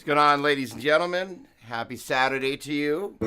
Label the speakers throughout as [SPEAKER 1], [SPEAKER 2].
[SPEAKER 1] going on, ladies and gentlemen? Happy Saturday to you.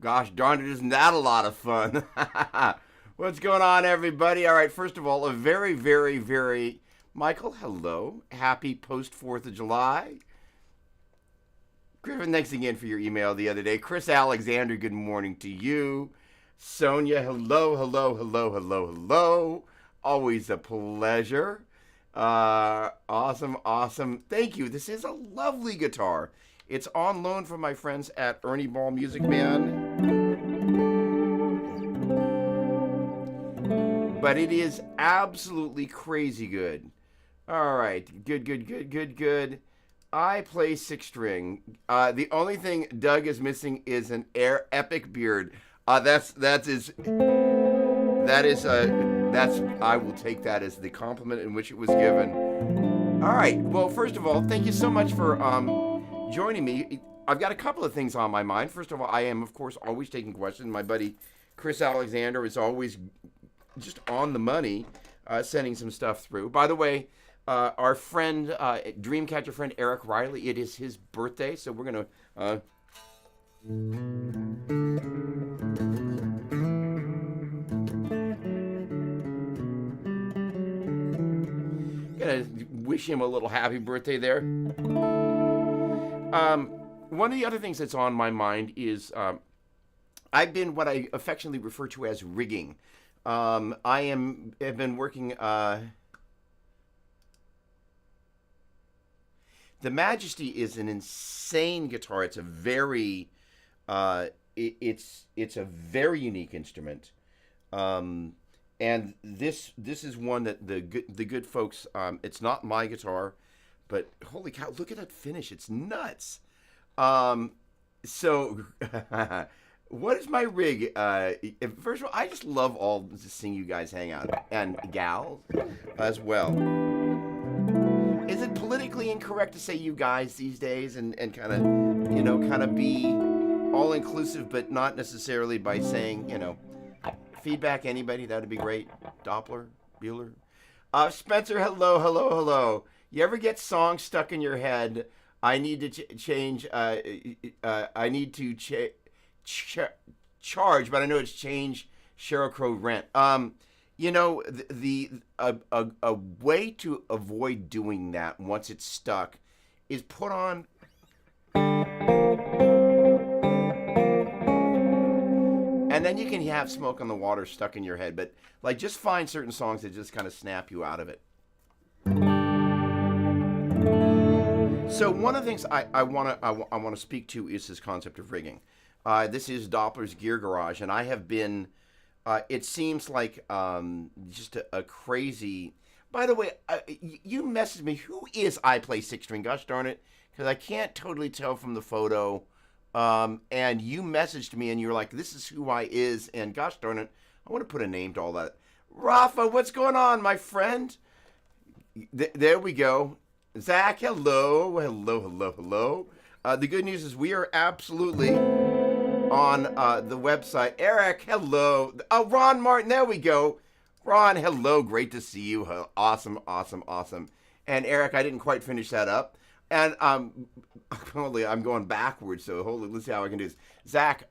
[SPEAKER 1] Gosh darn it, isn't that a lot of fun? What's going on, everybody? All right, first of all, a very, very, very... Michael, hello. Happy post-4th of July. Griffin, thanks again for your email the other day. Chris Alexander, good morning to you. Sonia, hello, hello, hello, hello, hello. Always a pleasure. Awesome, awesome. Thank you. This is a lovely guitar. It's on loan from my friends at Ernie Ball Music Band. But it is absolutely crazy good. All right. Good. I play six string. The only thing Doug is missing is an epic beard. I will take that as the compliment in which it was given. All right. Well, first of all, thank you so much for joining me. I've got a couple of things on my mind. First of all, I am, of course, always taking questions. My buddy Chris Alexander is always just on the money, sending some stuff through. By the way, our friend, Dreamcatcher friend Eric Riley, it is his birthday, so we're going to... Gonna wish him a little happy birthday there. One of the other things that's on my mind is I've been what I affectionately refer to as rigging. Have been working. The Majesty is an insane guitar. It's a very, it's a very unique instrument. And this is one that the good folks. It's not my guitar, but holy cow! Look at that finish. It's nuts. So what is my rig? First of all, I just love all seeing you guys hang out and gals as well. Is it politically incorrect to say you guys these days and kind of, kind of be all inclusive, but not necessarily by saying, feedback anybody? That'd be great. Doppler, Bueller. Spencer, hello, hello, hello. You ever get songs stuck in your head? I need to change. I need to charge, but I know it's change Sheryl Crow rent. A way to avoid doing that once it's stuck is put on. And then you can have Smoke on the Water stuck in your head, but like just find certain songs that just kind of snap you out of it. So one of the things I want to speak to is this concept of rigging. This is Doppler's Gear Garage, and I have been. It seems like just a crazy. By the way, you messaged me. Who is I Play Six String? Gosh darn it, because I can't totally tell from the photo. And you messaged me, and you were like, "This is who I is," and gosh darn it, I want to put a name to all that. Rafa, what's going on, my friend? There we go. Zach, hello, hello, hello, hello. The good news is we are absolutely on the website. Eric, hello. Oh, Ron Martin, there we go. Ron, hello, great to see you. Awesome, awesome, awesome. And Eric, I didn't quite finish that up. And holy, I'm going backwards, so holy, let's see how I can do this. Zach,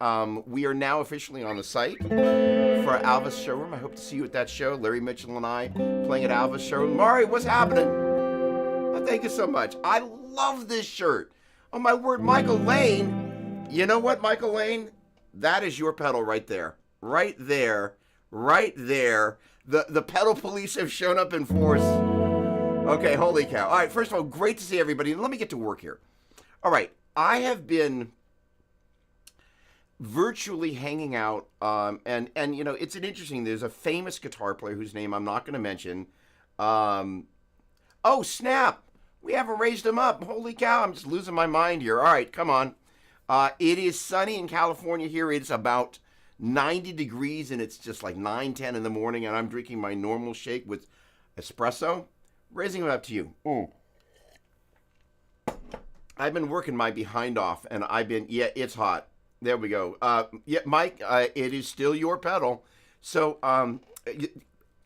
[SPEAKER 1] we are now officially on the site for Alva's showroom. I hope to see you at that show. Larry Mitchell and I playing at Alva's showroom. Mari, what's happening? Oh, thank you so much. I love this shirt. Oh, my word, Michael Lane. You know what, Michael Lane? That is your pedal right there. Right there. Right there. The pedal police have shown up in force. Okay, holy cow. All right, first of all, great to see everybody. Let me get to work here. All right, I have been virtually hanging out, and it's an interesting, there's a famous guitar player whose name I'm not going to mention. Oh, snap. We haven't raised him up. Holy cow, I'm just losing my mind here. All right, come on. It is sunny in California here. It's about 90 degrees, and it's just like 9:10 in the morning, and I'm drinking my normal shake with espresso. Raising it up to you. I've been working my behind off, and it's hot. There we go. Mike, it is still your pedal. So,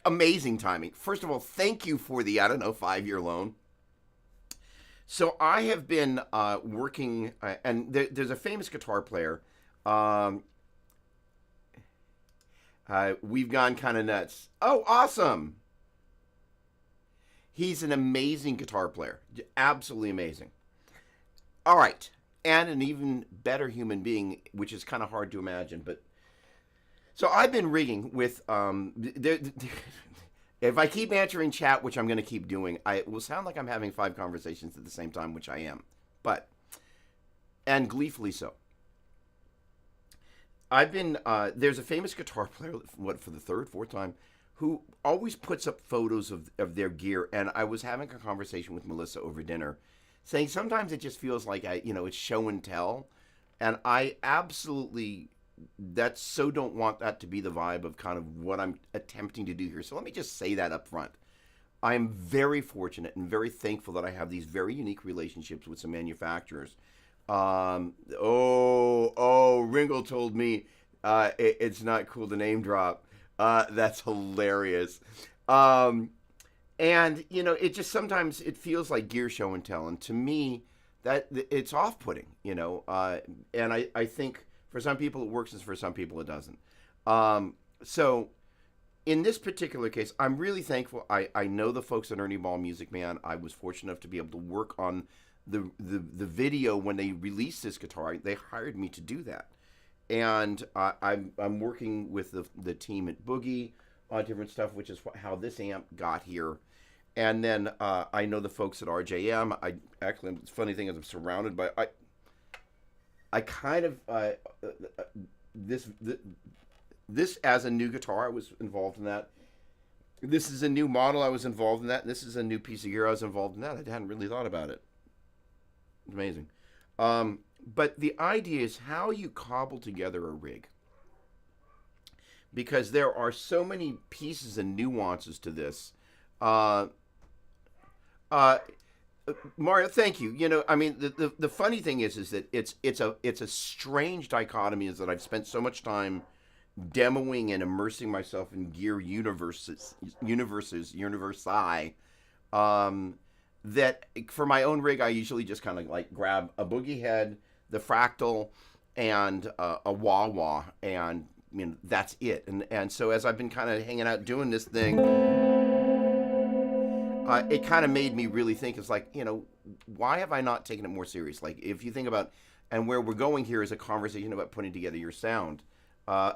[SPEAKER 1] amazing timing. First of all, thank you for the, 5-year loan. So I have been working, and there's a famous guitar player. We've gone kind of nuts. Oh, awesome. He's an amazing guitar player. Absolutely amazing. All right. And an even better human being, which is kind of hard to imagine. But so I've been rigging with, if I keep answering chat, which I'm going to keep doing, it will sound like I'm having 5 conversations at the same time, which I am. And gleefully so. I've been, there's a famous guitar player, for the 3rd, 4th time, who always puts up photos of their gear. And I was having a conversation with Melissa over dinner, saying sometimes it just feels like, it's show and tell. And I absolutely, don't want that to be the vibe of kind of what I'm attempting to do here. So let me just say that up front. I am very fortunate and very thankful that I have these very unique relationships with some manufacturers. Ringo told me it's not cool to name drop. That's hilarious. And it just sometimes it feels like gear show and tell, and to me that it's off-putting, and I think for some people it works and for some people it doesn't. So in this particular case, I'm really thankful. I know the folks at Ernie Ball Music Man. I was fortunate enough to be able to work on the video when they released this guitar. They hired me to do that. And I'm working with the team at Boogie on different stuff, which is how this amp got here. And then I know the folks at RJM. The funny thing is I'm surrounded by I kind of this as a new guitar I was involved in that. This is a new model I was involved in that. This is a new piece of gear I was involved in that. I hadn't really thought about it. It's amazing. But the idea is how you cobble together a rig. because there are so many pieces and nuances to this. Uh, uh, Mario, thank you. You know, I mean, the funny thing is that it's a strange dichotomy is that I've spent so much time demoing and immersing myself in gear universi, um, that for my own rig, I usually just kind of like grab a boogie head, the fractal, and a wah wah, and that's it. And so as I've been kind of hanging out doing this thing, it kind of made me really think. It's like, why have I not taken it more serious? Like, if you think about, and where we're going here is a conversation about putting together your sound. Uh,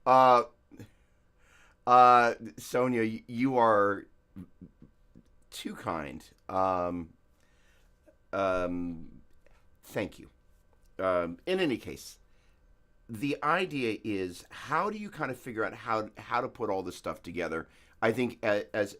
[SPEAKER 1] uh, Sonia, you are too kind. Um, Thank you. In any case, the idea is, how do you kind of figure out how to put all this stuff together? I think as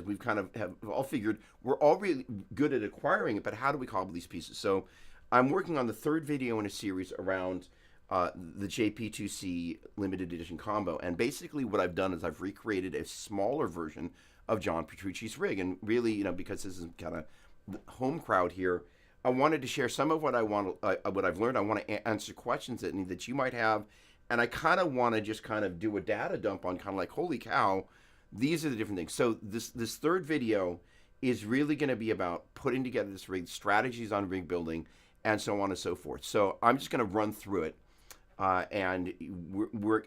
[SPEAKER 1] we've kind of have all figured, we're all really good at acquiring it, but how do we cobble these pieces? So I'm working on the third video in a series around the JP2C limited edition combo, and basically what I've done is I've recreated a smaller version of John Petrucci's rig, and really, because this is kind of the home crowd here, I wanted to share some of what what I've learned. I want to answer questions that you might have, and I kind of want to just kind of do a data dump on kind of like, holy cow, these are the different things. So this third video is really going to be about putting together this rig, strategies on rig building, and so on and so forth. So I'm just going to run through it, and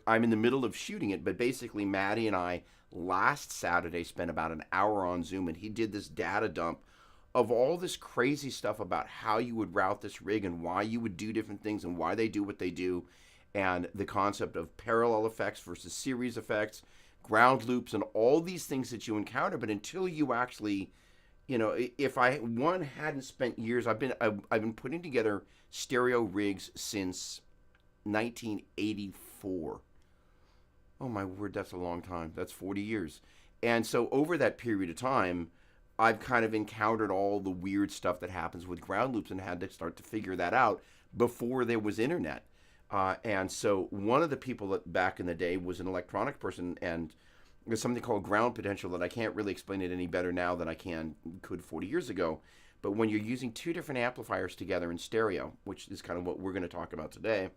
[SPEAKER 1] I'm in the middle of shooting it. But basically, Maddie and I last Saturday spent about an hour on Zoom, and he did this data dump of all this crazy stuff about how you would route this rig and why you would do different things and why they do what they do, and the concept of parallel effects versus series effects, ground loops, and all these things that you encounter. But until you actually, if I hadn't spent years, I've been putting together stereo rigs since 1984. Oh my word, that's a long time. That's 40 years. And so over that period of time, I've kind of encountered all the weird stuff that happens with ground loops and had to start to figure that out before there was internet. And so one of the people that back in the day was an electronic person, and there's something called ground potential that I can't really explain it any better now than I could 40 years ago. But when you're using two different amplifiers together in stereo, which is kind of what we're going to talk about today,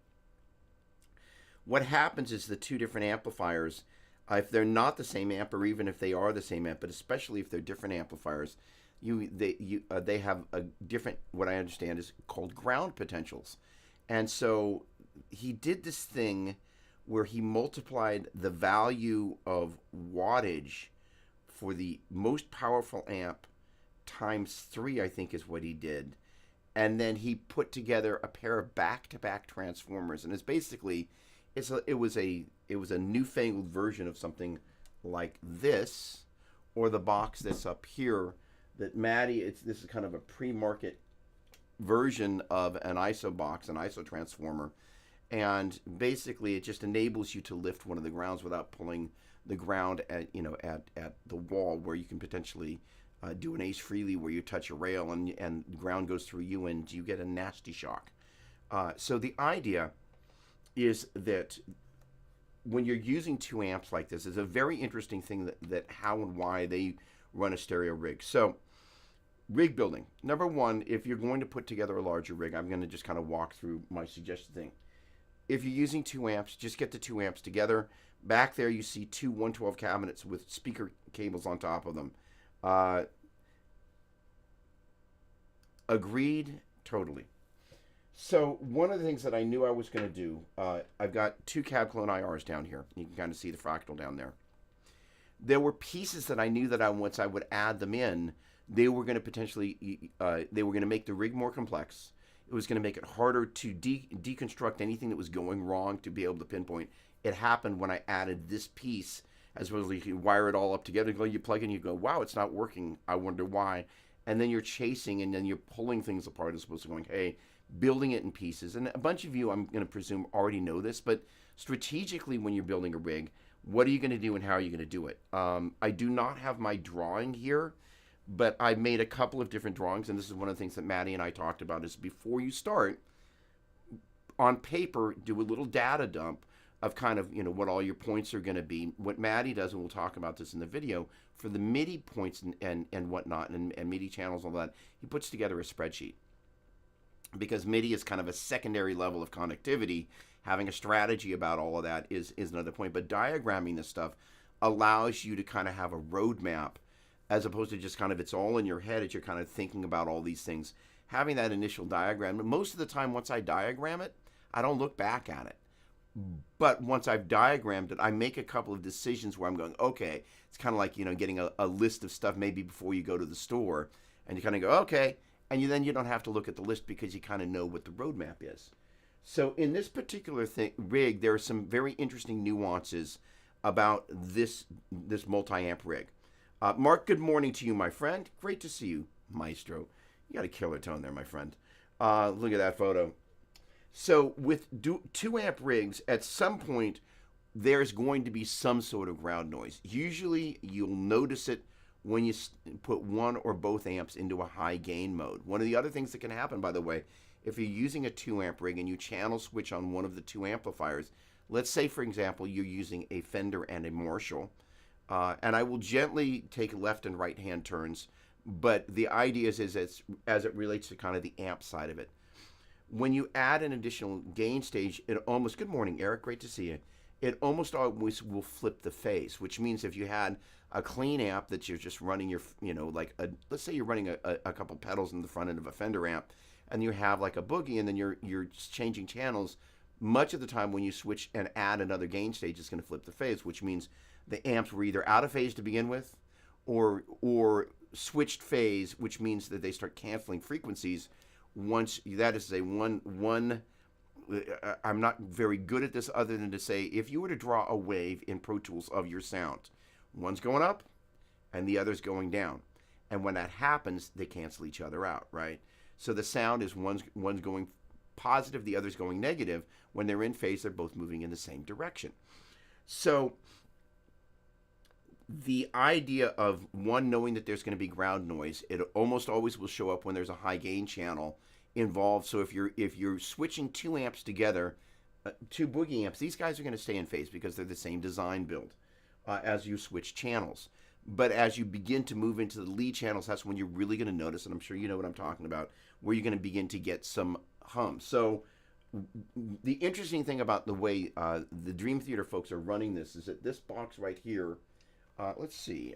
[SPEAKER 1] what happens is the two different amplifiers, if they're not the same amp, or even if they are the same amp, but especially if they're different amplifiers, they have a different, what I understand is called ground potentials. And so he did this thing where he multiplied the value of wattage for the most powerful amp times 3, I think is what he did. And then he put together a pair of back-to-back transformers, and it's basically it was a newfangled version of something like this, or the box that's up here that Maddie, this is kind of a pre-market version of an ISO box, an ISO transformer, and basically it just enables you to lift one of the grounds without pulling the ground at the wall, where you can potentially do an ace freely where you touch a rail and the ground goes through you and you get a nasty shock. So the idea is that when you're using two amps like this, is a very interesting thing that how and why they run a stereo rig. So rig building. Number one, if you're going to put together a larger rig, I'm going to just kind of walk through my suggested thing. If you're using two amps, just get the two amps together. Back there you see two 112 cabinets with speaker cables on top of them. Agreed, totally. So one of the things that I knew I was going to do, I've got two cab clone IRs down here. You can kind of see the fractal down there. There were pieces that I knew that once I would add them in, they were going to potentially, they were going to make the rig more complex. It was going to make it harder to deconstruct anything that was going wrong, to be able to pinpoint. It happened when I added this piece, as well as you can wire it all up together. You plug in, you go, wow, it's not working. I wonder why. And then you're chasing, and then you're pulling things apart as opposed to going, hey, building it in pieces. And a bunch of you, I'm going to presume, already know this, but strategically when you're building a rig, what are you going to do and how are you going to do it? I do not have my drawing here, but I made a couple of different drawings, and this is one of the things that Maddie and I talked about, is before you start, on paper, do a little data dump of kind of, what all your points are going to be. What Maddie does, and we'll talk about this in the video, for the MIDI points and whatnot, and MIDI channels, all that, he puts together a spreadsheet. Because MIDI is kind of a secondary level of connectivity. Having a strategy about all of that is another point. But diagramming this stuff allows you to kind of have a roadmap, as opposed to just kind of it's all in your head as you're kind of thinking about all these things. Having that initial diagram, most of the time once I diagram it, I don't look back at it. But once I've diagrammed it, I make a couple of decisions where I'm going, okay, it's kind of like, getting a list of stuff maybe before you go to the store, and you kind of go, okay, and then you don't have to look at the list because you kind of know what the roadmap is. So in this particular rig, there are some very interesting nuances about this multi-amp rig. Mark, good morning to you, my friend. Great to see you, Maestro. You got a killer tone there, my friend. Look at that photo. So with 2-amp rigs, at some point, there's going to be some sort of ground noise. Usually, you'll notice it when you put one or both amps into a high gain mode. One of the other things that can happen, by the way, if you're using a 2-amp rig and you channel switch on one of the 2 amplifiers, let's say, for example, you're using a Fender and a Marshall, and I will gently take left and right hand turns, but the idea is as it relates to kind of the amp side of it. When you add an additional gain stage, good morning, Eric, great to see you. It almost always will flip the phase, which means if you had a clean amp that you're just running your, let's say you're running a couple pedals in the front end of a Fender amp, and you have like a boogie, and then you're changing channels, much of the time when you switch and add another gain stage, it's going to flip the phase, which means the amps were either out of phase to begin with, or switched phase, which means that they start canceling frequencies. Once that is a one I'm not very good at this other than to say, if you were to draw a wave in Pro Tools of your sound, one's going up and the other's going down, and when that happens, they cancel each other out, right? So the sound is one's going positive, the other's going negative. When they're in phase, they're both moving in the same direction. So the idea of one knowing that there's going to be ground noise, it almost always will show up when there's a high gain channel involved. So if you're switching 2 amps together, 2 boogie amps, these guys are going to stay in phase because they're the same design build as you switch channels. But as you begin to move into the lead channels, that's when you're really going to notice, and I'm sure you know what I'm talking about, where you're going to begin to get some hum. So the interesting thing about the way the Dream Theater folks are running this is that this box right here, let's see,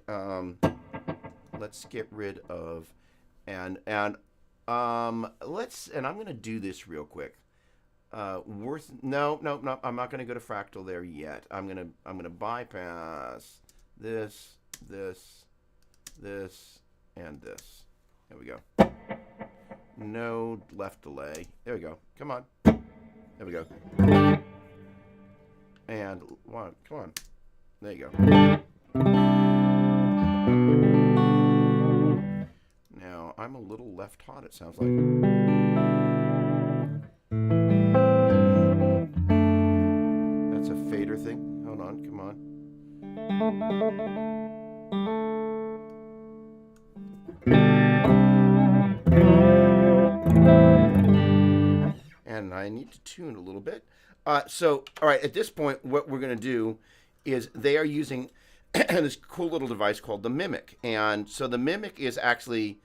[SPEAKER 1] let's get rid of, and I'm going to do this real quick. No, I'm not going to go to fractal there yet. I'm going to bypass this, and this. There we go. No left delay. There we go. Come on. There we go. And one. Come on. There you go. Now I'm a little left hot, it sounds like. That's a fader thing. Hold on. Come on. And I need to tune a little bit. So, all right, at this point, what we're going to do is they are using this cool little device called the Mimic. And so the Mimic is actually,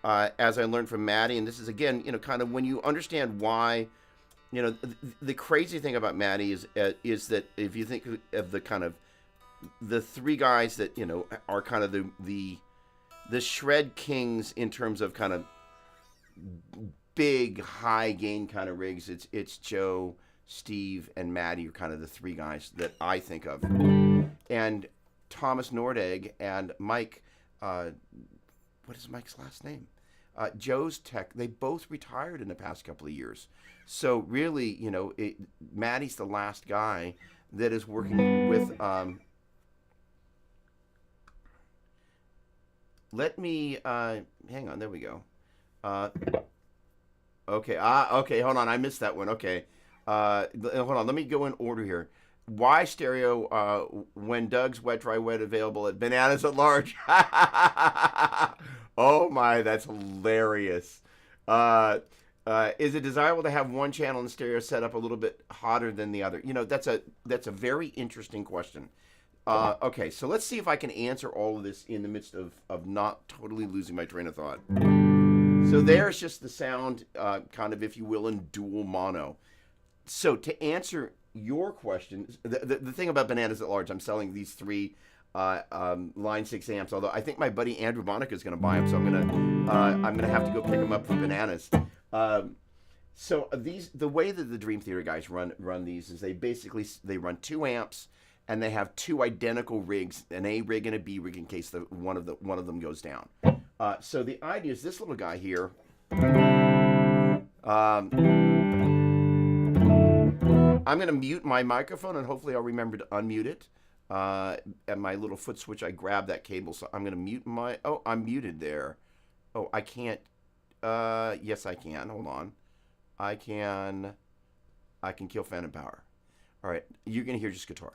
[SPEAKER 1] as I learned from Maddie, and this is, again, kind of when you understand why, the crazy thing about Maddie is that if you think of the kind of the 3 guys that, are kind of the shred kings in terms of kind of big high gain kind of rigs, it's Joe, Steve, and Maddie are kind of the 3 guys that I think of. And Thomas Nordegg and Mike, what is Mike's last name? Joe's tech, they both retired in the past couple of years. So really, Maddie's the last guy that is working with, let me, hang on, there we go. Okay, hold on, I missed that one, okay. Hold on, let me go in order here. Why stereo, when Doug's Wet Dry Wet available at Bananas at Large? Oh my, that's hilarious. Is it desirable to have one channel in stereo set up a little bit hotter than the other? That's a very interesting question. Okay, so let's see if I can answer all of this in the midst of not totally losing my train of thought. So there's just the sound, kind of, if you will, in dual mono. So to answer your question, the thing about Bananas at Large, I'm selling these three Line 6 amps. Although I think my buddy Andrew Monica is going to buy them, so I'm gonna have to go pick them up from Bananas. So the way that the Dream Theater guys run these is they run 2 amps and they have 2 identical rigs, an A rig and a B rig in case one of them goes down. So the idea is this little guy here. I'm going to mute my microphone and hopefully I'll remember to unmute it. And my little foot switch, I grabbed that cable, so I'm going to mute my. Oh, I'm muted there. Oh, I can't. Yes, I can. Hold on. I can kill Phantom Power. All right, you're going to hear just guitar.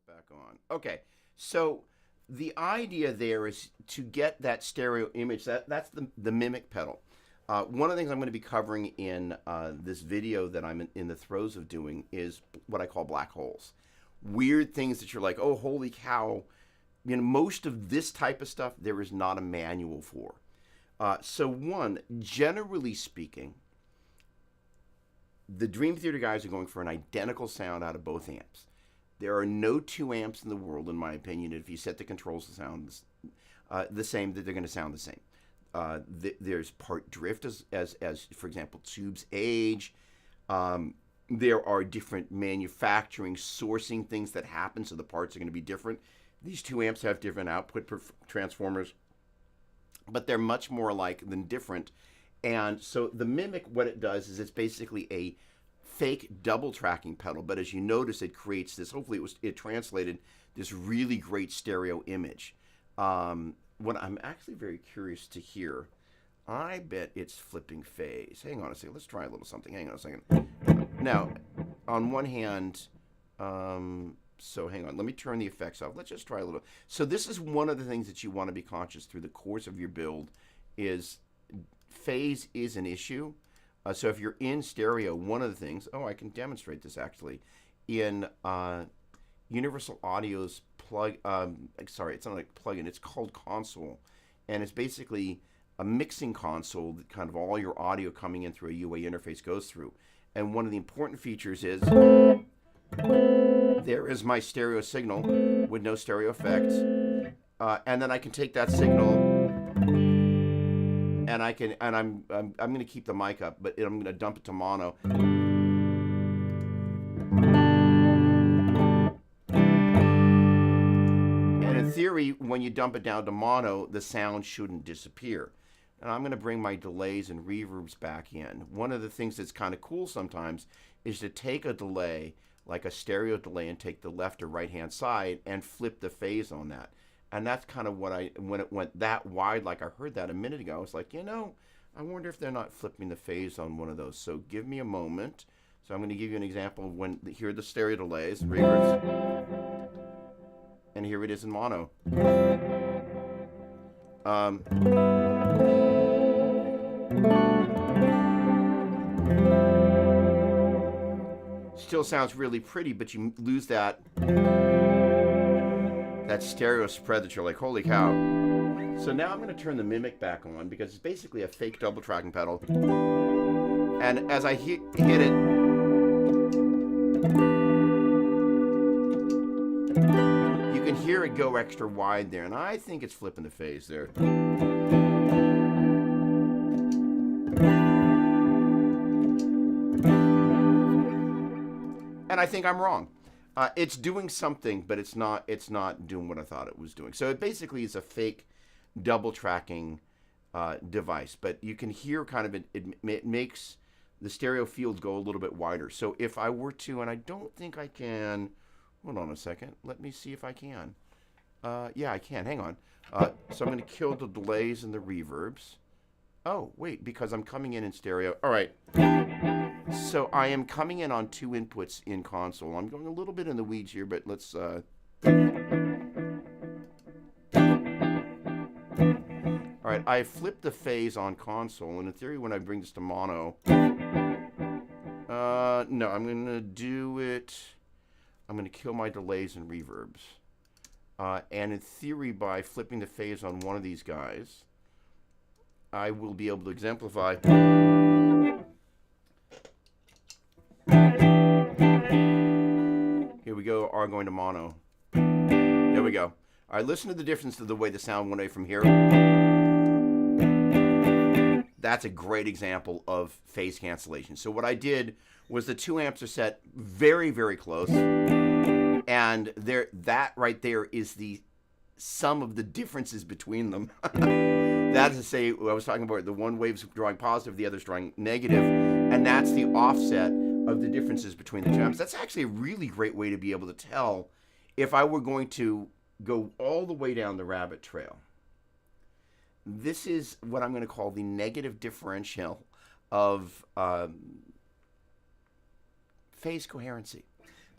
[SPEAKER 1] Back on. Okay, so the idea there is to get that stereo image. That's the mimic pedal. One of the things I'm going to be covering in this video that I'm in the throes of doing is what I call black holes. Weird things that you're like, oh, holy cow. You know, most of this type of stuff there is not a manual for. So generally speaking, the Dream Theater guys are going for an identical sound out of both amps. There are no 2 amps in the world, in my opinion. If you set the controls to sound the same, that they're going to sound the same. There's part drift as for example, tubes age. There are different manufacturing, sourcing things that happen, so the parts are going to be different. These 2 amps have different output transformers, but they're much more alike than different. And so the Mimic, what it does is it's basically a fake double tracking pedal, but as you notice, it creates this. Hopefully, it translated this really great stereo image. What I'm actually very curious to hear, I bet it's flipping phase. Hang on a second. Let's try a little something. Hang on a second. Now, on one hand, so hang on. Let me turn the effects off. Let's just try a little. So this is one of the things that you want to be conscious through the course of your build is phase is an issue. So if you're in stereo, one of the things, I can demonstrate this actually, in Universal Audio's it's not like plugin, it's called Console. And it's basically a mixing console that kind of all your audio coming in through a UA interface goes through. And one of the important features is, there is my stereo signal with no stereo effects. And then I can take that signal and I'm going to keep the mic up, but I'm going to dump it to mono. And in theory, when you dump it down to mono, the sound shouldn't disappear. And I'm going to bring my delays and reverbs back in. One of the things that's kind of cool sometimes is to take a delay, like a stereo delay, and take the left or right hand side and flip the phase on that. And that's kind of what when it went that wide, like I heard that a minute ago, I was like, I wonder if they're not flipping the phase on one of those. So give me a moment. So I'm going to give you an example of here are the stereo delays, reverbs. And here it is in mono. Um, Still sounds really pretty, but you lose that stereo spread that you're like, holy cow. So now I'm going to turn the mimic back on because it's basically a fake double tracking pedal. And as I hit it, you can hear it go extra wide there, and I think it's flipping the phase there. And I think I'm wrong. It's doing something, but it's not doing what I thought it was doing. So it basically is a fake double tracking device, but you can hear kind of it makes the stereo field go a little bit wider. So if I were to, and I don't think I can, hold on a second, let me see if I can. Yeah, I can, hang on. So I'm going to kill the delays and the reverbs. Oh, wait, because I'm coming in stereo. All right. So I am coming in on 2 inputs in console. I'm going a little bit in the weeds here, but let's... All right, I flipped the phase on console, and in theory, when I bring this to mono... no, I'm going to do it... I'm going to kill my delays and reverbs. And in theory, by flipping the phase on one of these guys, I will be able to exemplify... Here we go, are going to mono. There we go. All right, listen to the difference of the way the sound went away from here. That's a great example of phase cancellation. So what I did was the 2 amps are set very, very close. And that right there is the sum of the differences between them. That is to say, I was talking about the one wave's drawing positive, the other's drawing negative, and that's the offset of the differences between the 2 amps. That's actually a really great way to be able to tell if I were going to go all the way down the rabbit trail. This is what I'm going to call the negative differential of phase coherency.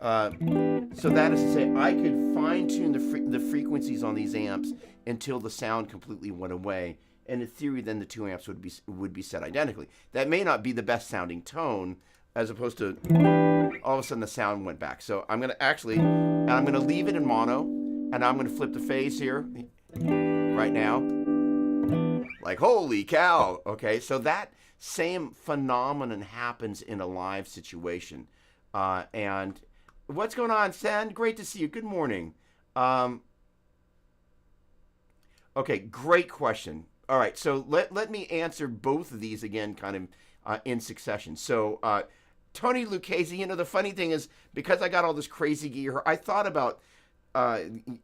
[SPEAKER 1] So that is to say, I could fine-tune the frequencies on these amps until the sound completely went away, and in theory, then the 2 amps would be set identically. That may not be the best sounding tone, as opposed to all of a sudden the sound went back. So I'm going to actually, and I'm going to leave it in mono, and I'm going to flip the phase here right now. Like, holy cow. Okay, so that same phenomenon happens in a live situation. And what's going on, Stan? Great to see you. Good morning. Okay, great question. All right, so let me answer both of these again kind of in succession. So Tony Lucchese, the funny thing is, because I got all this crazy gear, I thought about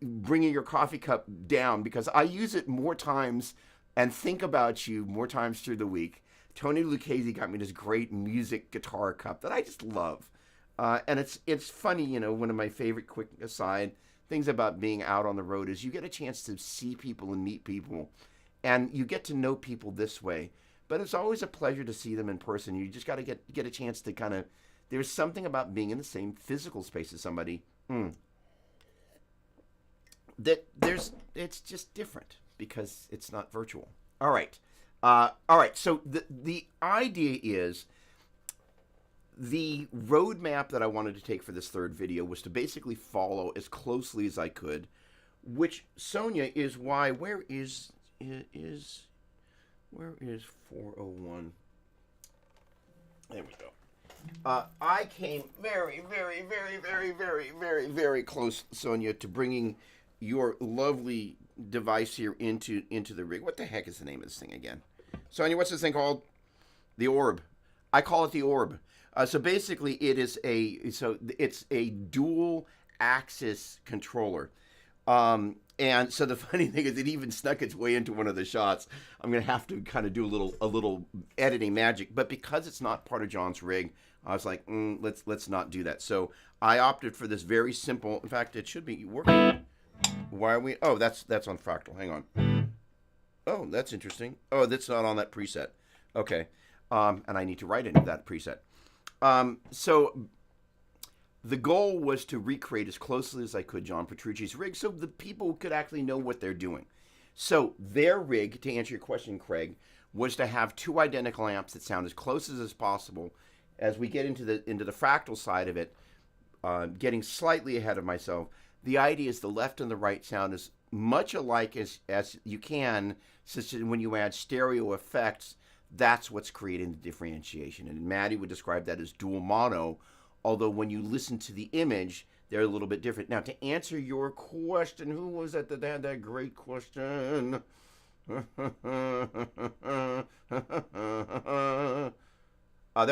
[SPEAKER 1] bringing your coffee cup down because I use it more times and think about you more times through the week. Tony Lucchese got me this great music guitar cup that I just love. And it's funny, one of my favorite quick aside things about being out on the road is you get a chance to see people and meet people, and you get to know people this way. But it's always a pleasure to see them in person. You just got to get a chance to kind of, there's something about being in the same physical space as somebody it's just different because it's not virtual. All right. So the idea is, the roadmap that I wanted to take for this third video was to basically follow as closely as I could, which, Sonia, is why, where is 401? There we go. I came very, very, very, very, very, very, very close, Sonia, to bringing your lovely device here into the rig. What the heck is the name of this thing again? Sonia, what's this thing called? The Orb. I call it the Orb. So basically, it's a dual axis controller. And so the funny thing is, it even snuck its way into one of the shots. I'm gonna have to kind of do a little editing magic, but because it's not part of John's rig, I was like, let's not do that. So I opted for this very simple. In fact, it should be working. Why are we? Oh, that's on Fractal. Hang on. Oh, that's interesting. Oh, that's not on that preset. Okay, and I need to write into that preset. So The goal was to recreate as closely as I could John Petrucci's rig so the people could actually know what they're doing. So their rig, to answer your question, Craig, was to have two identical amps that sound as close as possible. As we get into the fractal side of it, getting slightly ahead of myself, the idea is the left and the right sound as much alike as you can, since when you add stereo effects, that's what's creating the differentiation. And Maddie would describe that as dual mono, although when you listen to the image, they're a little bit different. Now, to answer your question, who was that had that great question? There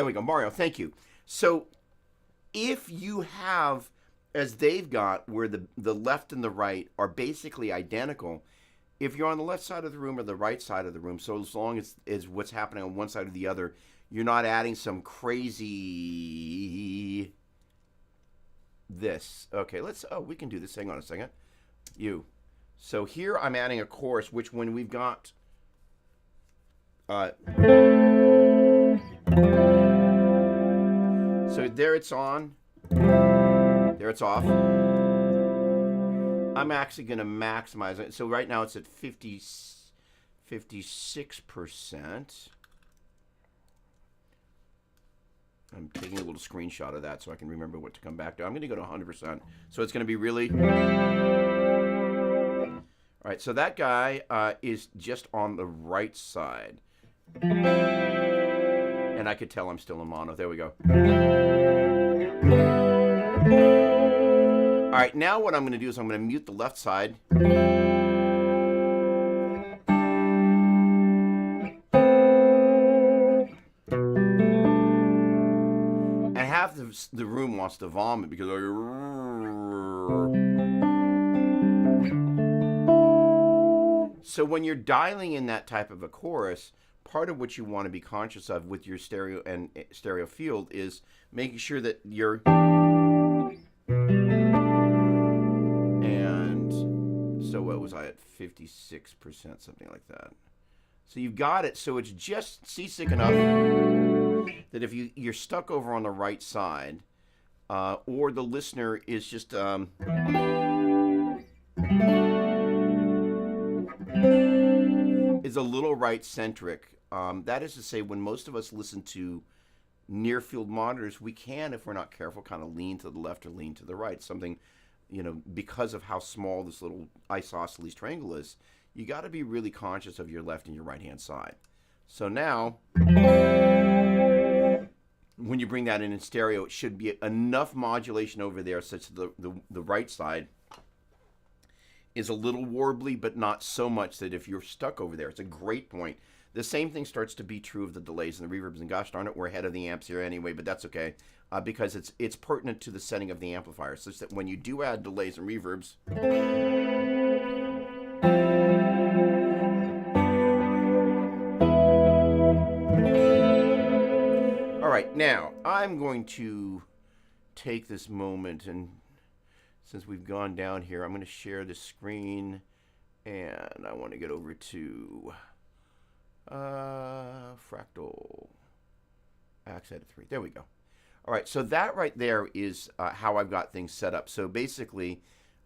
[SPEAKER 1] we go, Mario, thank you. So if you have, as they've got, where the left and the right are basically identical, if you're on the left side of the room or the right side of the room, so as long as what's happening on one side or the other, you're not adding some crazy this. Okay, we can do this. Hang on a second. So here I'm adding a chorus, which when we've got so there it's on, there it's off. I'm actually going to maximize it. So right now it's at 56%. I'm taking a little screenshot of that so I can remember what to come back to. I'm going to go to 100%. So it's going to be really... All right, so that guy is just on the right side. And I could tell I'm still in mono. There we go. All right, now what I'm going to do is I'm going to mute the left side. And half the room wants to vomit because... So when you're dialing in that type of a chorus, part of what you want to be conscious of with your stereo and stereo field is making sure that you're... And so what was I at? 56%, something like that. So you've got it, so it's just seasick enough that if you're stuck over on the right side, or the listener is just... is a little right-centric. That is to say, when most of us listen to near-field monitors, we can, if we're not careful, kind of lean to the left or lean to the right. Something, because of how small this little isosceles triangle is, you got to be really conscious of your left and your right-hand side. So now, when you bring that in stereo, it should be enough modulation over there such that the right side is a little warbly, but not so much that if you're stuck over there, it's a great point. The same thing starts to be true of the delays and the reverbs, and gosh darn it, we're ahead of the amps here anyway, but that's okay, because it's pertinent to the setting of the amplifier, such that when you do add delays and reverbs, all right, now I'm going to take this moment, and since we've gone down here, I'm going to share the screen, and I want to get over to fractal X edit 3. There we go. All right, so that right there is how I've got things set up. So basically,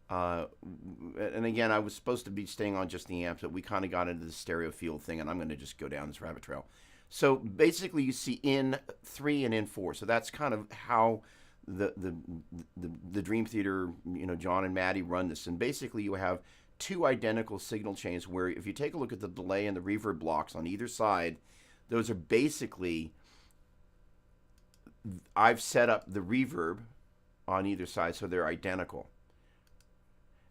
[SPEAKER 1] and again, I was supposed to be staying on just the amps, but we kind of got into the stereo field thing, and I'm going to just go down this rabbit trail. So basically, you see in 3 and in 4. So that's kind of how the Dream Theater, John and Maddie run this. And basically, you have two identical signal chains where if you take a look at the delay and the reverb blocks on either side, those are basically, I've set up the reverb on either side so they're identical.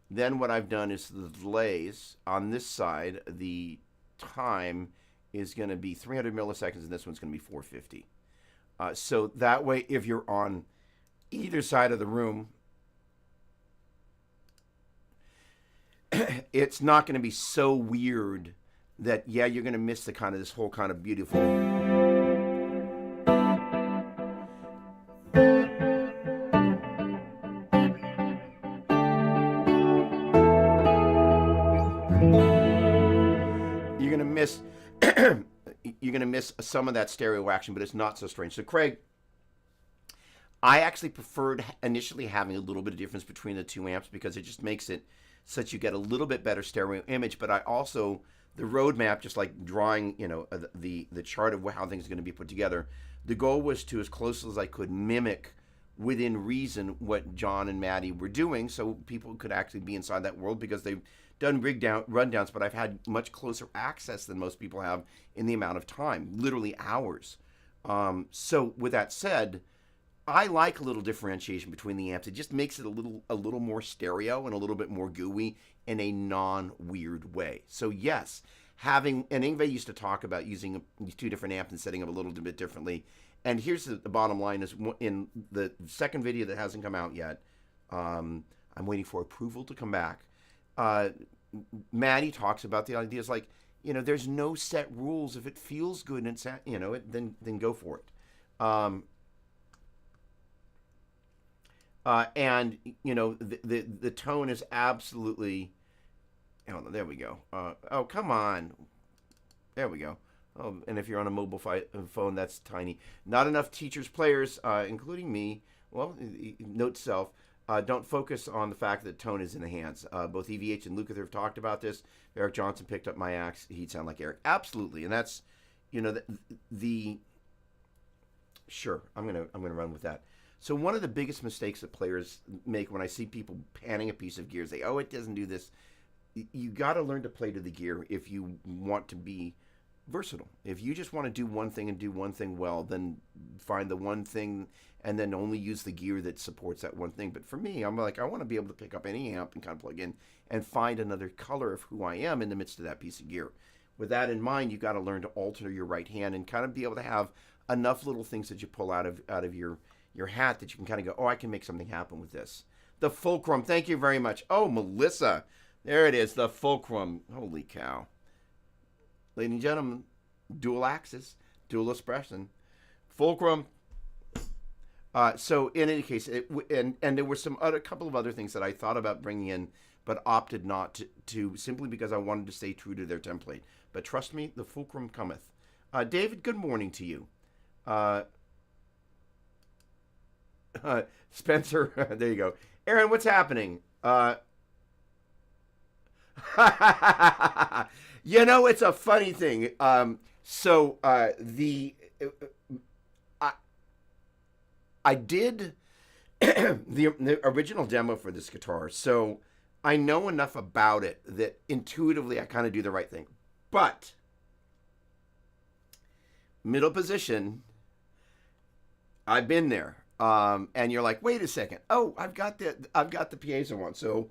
[SPEAKER 1] Then what I've done is the delays on this side, the time is going to be 300 milliseconds and this one's going to be 450. So that way, if you're on either side of the room, it's not going to be so weird that, yeah, you're going to miss the kind of this whole kind of beautiful. You're going to miss you're going to miss some of that stereo action, but it's not so strange. So Craig, I actually preferred initially having a little bit of difference between the two amps because it just makes it such you get a little bit better stereo image. But I also the roadmap, just like drawing, the chart of how things are going to be put together. The goal was to, as close as I could, mimic within reason what John and Maddie were doing, so people could actually be inside that world because they've done rundowns, but I've had much closer access than most people have in the amount of time, literally hours. So with that said, I like a little differentiation between the amps. It just makes it a little more stereo and a little bit more gooey in a non-weird way. So yes, and Ingve used to talk about using these two different amps and setting up a little bit differently. And here's the bottom line: is in the second video that hasn't come out yet. I'm waiting for approval to come back. Maddie talks about the ideas like, there's no set rules. If it feels good and then go for it. And the tone is absolutely. Oh, there we go. Oh, come on. There we go. Oh, and if you're on a mobile phone, that's tiny. Not enough teachers, players, including me. Well, note to self. Don't focus on the fact that tone is in the hands. Both EVH and Lukather have talked about this. Eric Johnson picked up my axe. He'd sound like Eric. Absolutely, and that's, Sure, I'm gonna run with that. So one of the biggest mistakes that players make when I see people panning a piece of gear is it doesn't do this. You got to learn to play to the gear if you want to be versatile. If you just want to do one thing and do one thing well, then find the one thing and then only use the gear that supports that one thing. But for me, I'm like, I want to be able to pick up any amp and kind of plug in and find another color of who I am in the midst of that piece of gear. With that in mind, you've got to learn to alter your right hand and kind of be able to have enough little things that you pull out of your hat that you can kind of go, oh, I can make something happen with this. The fulcrum, thank you very much. Oh, Melissa, there it is, the fulcrum. Holy cow. Ladies and gentlemen, dual axis, dual expression, fulcrum. So in any case, and there were a couple of other things that I thought about bringing in, but opted not to simply because I wanted to stay true to their template. But trust me, the fulcrum cometh. David, good morning to you. Spencer, there you go. Aaron, what's happening? It's a funny thing. I did the original demo for this guitar, so I know enough about it that intuitively I kind of do the right thing. But middle position, I've been there. And you're like, wait a second. Oh, I've got the piezo one. So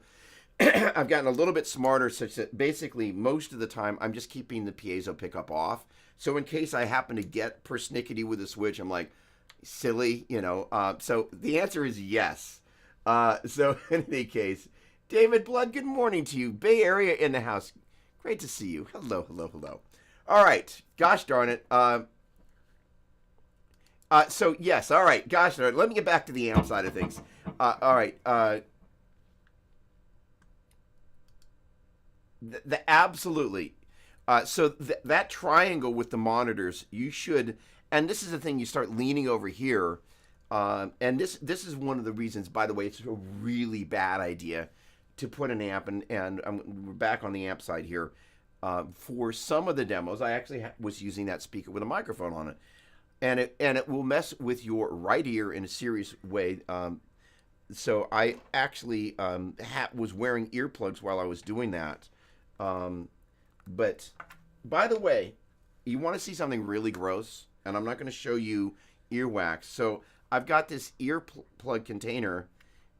[SPEAKER 1] I've gotten a little bit smarter such that basically most of the time I'm just keeping the piezo pickup off. So in case I happen to get persnickety with a switch, I'm like, silly, So the answer is yes. So in any case, David Blood, good morning to you. Bay Area in the house. Great to see you. Hello, hello, hello. All right. Gosh darn it. So yes, all right. Gosh darn it. Let me get back to the amp side of things. All right. Absolutely. So that triangle with the monitors, you should, and this is the thing, you start leaning over here, and this is one of the reasons, by the way, it's a really bad idea to put an amp, and we're back on the amp side here. For some of the demos, I actually was using that speaker with a microphone on it, and it will mess with your right ear in a serious way. So I actually was wearing earplugs while I was doing that. But by the way, you want to see something really gross, and I'm not going to show you earwax. So I've got this earplug container,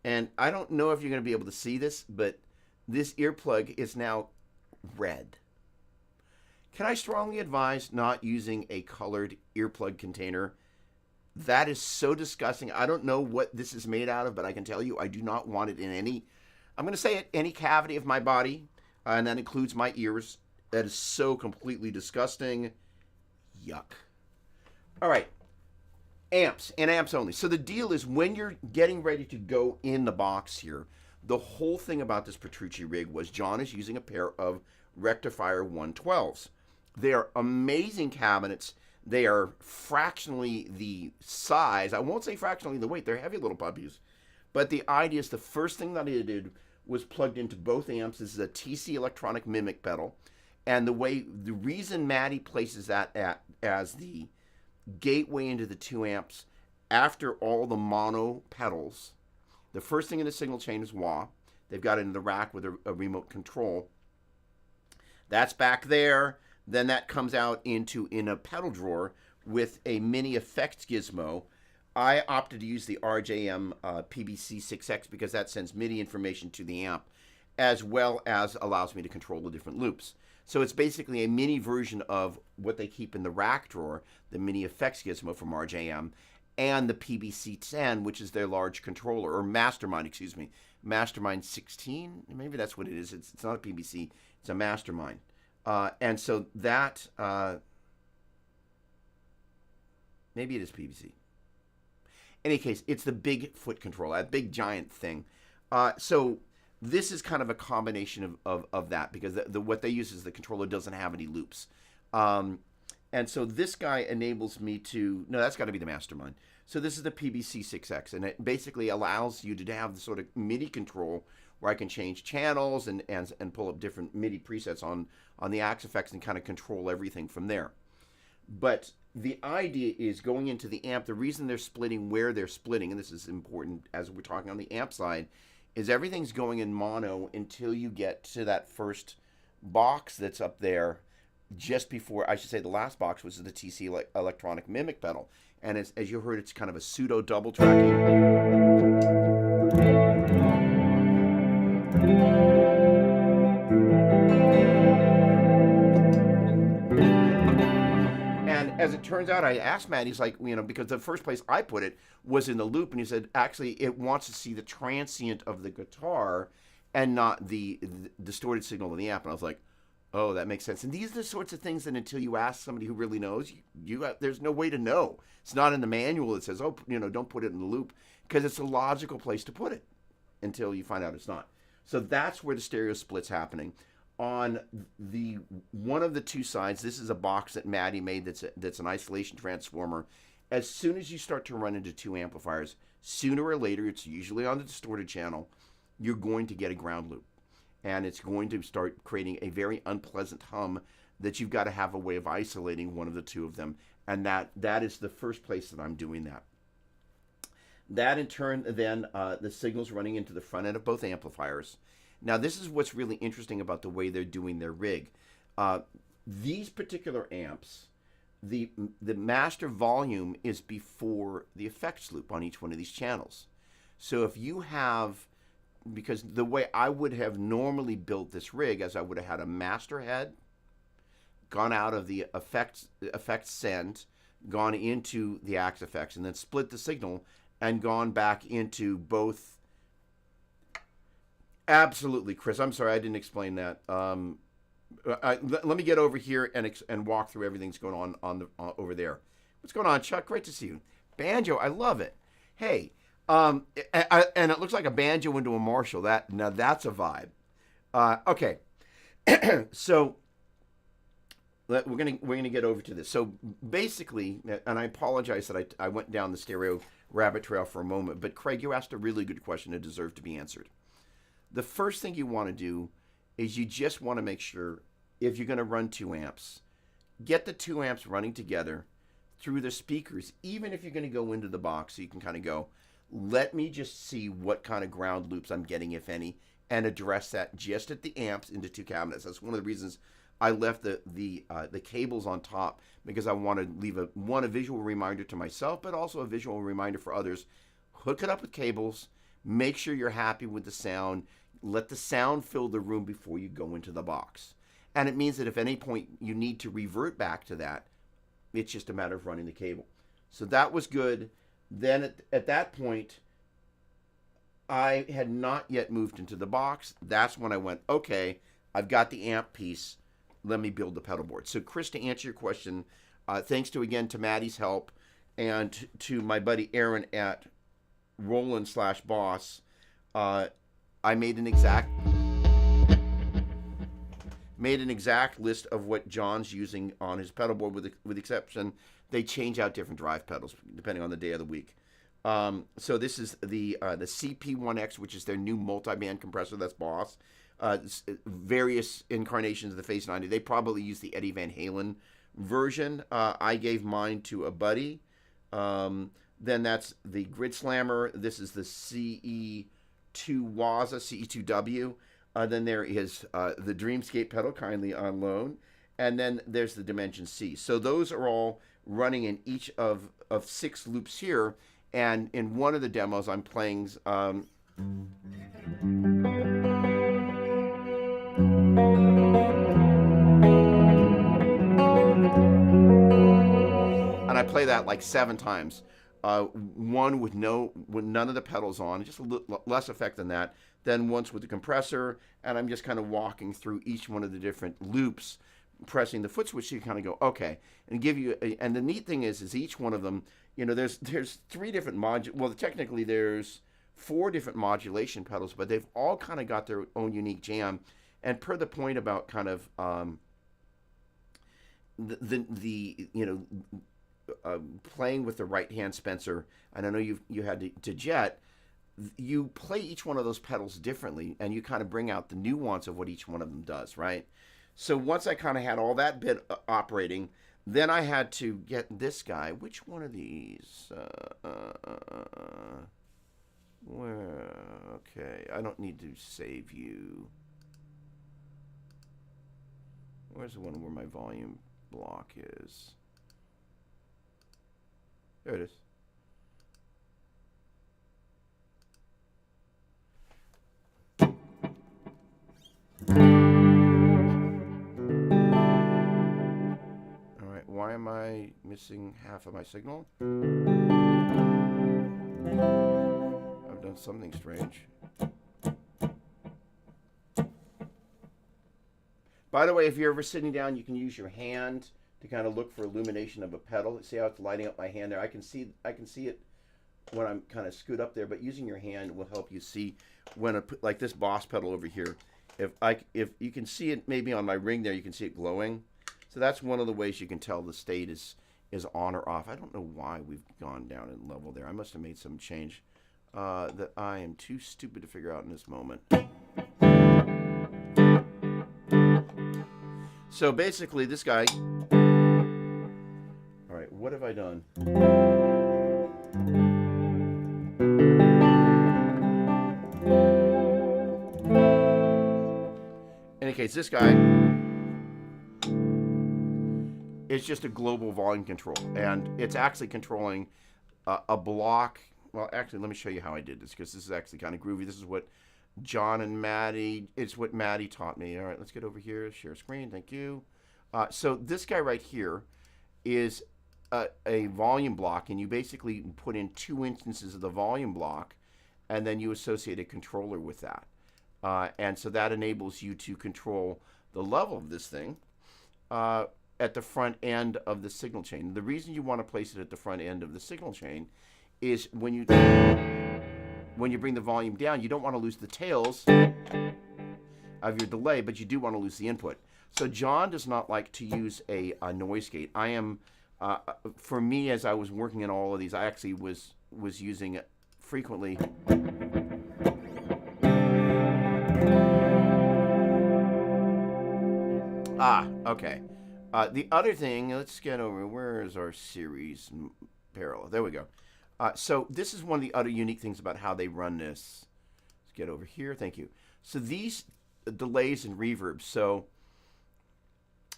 [SPEAKER 1] and I don't know if you're going to be able to see this, but this earplug is now red. Can I strongly advise not using a colored earplug container? That is so disgusting. I don't know what this is made out of, but I can tell you I do not want it in I'm going to say it, any cavity of my body, and that includes my ears. That is so completely disgusting. Yuck. All right. Amps, and amps only. So the deal is when you're getting ready to go in the box here, the whole thing about this Petrucci rig was John is using a pair of Rectifier 112s. They are amazing cabinets. They are fractionally the size. I won't say fractionally the weight. They're heavy little puppies. But the idea is the first thing that I did was plugged into both amps. This is a TC electronic mimic pedal. And the reason Maddie places that as the gateway into the 2 amps after all the mono pedals, the first thing in the signal chain is wah. They've got it in the rack with a remote control. That's back there. Then that comes out in a pedal drawer with a mini effects gizmo. I opted to use the RJM PBC6X because that sends MIDI information to the amp, as well as allows me to control the different loops. So it's basically a mini version of what they keep in the rack drawer, the mini effects gizmo from RJM, and the PBC10, which is their large controller, or Mastermind, excuse me. Mastermind 16, maybe that's what it is. It's not a PBC, it's a Mastermind. And so that, maybe it is PBC. In any case, it's the big foot controller, that big giant thing. So this is kind of a combination of that, because what they use is the controller doesn't have any loops. And so this guy enables me to, no, that's got to be the Mastermind. So this is the PBC6X, and it basically allows you to have the sort of MIDI control where I can change channels and pull up different MIDI presets on the Axe effects and kind of control everything from there. But the idea is going into the amp, the reason they're splitting where they're splitting, and this is important as we're talking on the amp side, is everything's going in mono until you get to that first box that's up there just before, I should say the last box was the TC electronic mimic pedal. And as you heard, it's kind of a pseudo double tracking. And as it turns out, I asked Matt, he's like, because the first place I put it was in the loop, and he said, actually, it wants to see the transient of the guitar and not the distorted signal in the amp. And I was like, oh, that makes sense. And these are the sorts of things that until you ask somebody who really knows, there's no way to know. It's not in the manual that says, oh, don't put it in the loop, because it's a logical place to put it until you find out it's not. So that's where the stereo split's happening. On the one of the 2 sides, this is a box that Maddie made that's an isolation transformer. As soon as you start to run into 2 amplifiers, sooner or later, it's usually on the distorted channel, you're going to get a ground loop. And it's going to start creating a very unpleasant hum that you've got to have a way of isolating one of the 2 of them. And that is the first place that I'm doing that. That in turn, then, the signal's running into the front end of both amplifiers. Now, this is what's really interesting about the way they're doing their rig. These particular amps, the master volume is before the effects loop on each one of these channels. So if you have, because the way I would have normally built this rig, as I would have had a master head, gone out of the effects send, gone into the Axe effects, and then split the signal and gone back into both. Absolutely, Chris. I'm sorry I didn't explain that. Let me get over here and walk through everything's going on over there. What's going on, Chuck? Great to see you. Banjo, I love it. Hey, and it looks like a banjo into a Marshall. Now that's a vibe. Okay, so we're gonna get over to this. So basically, and I apologize that I went down the stereo rabbit trail for a moment, but Craig, you asked a really good question that deserved to be answered. The first thing you want to do is you just want to make sure, if you're going to run 2 amps, get the 2 amps running together through the speakers, even if you're going to go into the box, so you can kind of go, let me just see what kind of ground loops I'm getting, if any, and address that just at the amps into 2 cabinets. That's one of the reasons I left the cables on top, because I want to leave a visual reminder to myself, but also a visual reminder for others. Hook it up with cables. Make sure you're happy with the sound. Let the sound fill the room before you go into the box. And it means that if at any point you need to revert back to that, it's just a matter of running the cable. So that was good. Then at that point, I had not yet moved into the box. That's when I went, okay, I've got the amp piece. Let me build the pedal board. So Chris, to answer your question, thanks to Maddie's help and to my buddy Aaron at Roland/Boss, I made an exact made an exact list of what John's using on his pedal board, with exception they change out different drive pedals depending on the day of the week. So this is the CP1X, which is their new multi-band compressor. That's Boss. Various incarnations of the Phase 90. They probably use the Eddie Van Halen version. I gave mine to a buddy. Then that's the Grid Slammer. This is the CE2 Waza, CE2W. Then there is the Dreamscape pedal, kindly on loan. And then there's the Dimension C. So those are all running in each of 6 loops here. And in one of the demos, I'm playing... and I play that like 7 times. One with none of the pedals on, just less effect than that. Then once with the compressor, and I'm just kind of walking through each one of the different loops, pressing the foot switch, so you kind of go, okay, and give you. And the neat thing is each one of them, there's 3 different well, technically there's 4 different modulation pedals, but they've all kind of got their own unique jam. And per the point about kind of playing with the right hand, Spencer, and I know you had to Jet. You play each one of those pedals differently, and you kind of bring out the nuance of what each one of them does, right? So once I kind of had all that bit operating, then I had to get this guy. Which one of these? Okay, I don't need to save you. Where's the one where my volume block is? There it is. Alright, why am I missing half of my signal? I've done something strange. By the way, if you're ever sitting down, you can use your hand to kind of look for illumination of a pedal. See how it's lighting up my hand there? I can see it when I'm kind of scoot up there, but using your hand will help you see when like this Boss pedal over here. If you can see it maybe on my ring there, you can see it glowing. So that's one of the ways you can tell the state is on or off. I don't know why we've gone down in level there. I must have made some change that I am too stupid to figure out in this moment. So basically this guy... All right, what have I done? In any case, this guy is just a global volume control, and it's actually controlling a block. Well, actually, let me show you how I did this, because this is actually kind of groovy. This is what John and Maddie, it's what Maddie taught me. All right, let's get over here, share screen, thank you. So this guy right here is a volume block, and you basically put in 2 instances of the volume block, and then you associate a controller with that. And so that enables you to control the level of this thing at the front end of the signal chain. The reason you want to place it at the front end of the signal chain is when you bring the volume down, you don't want to lose the tails of your delay, but you do want to lose the input. So John does not like to use a noise gate. I am, for me, as I was working in all of these, I actually was using it frequently. Okay. The other thing, let's get over, where is our series parallel? There we go. So this is one of the other unique things about how they run this. Let's get over here. Thank you. So these delays and reverbs. So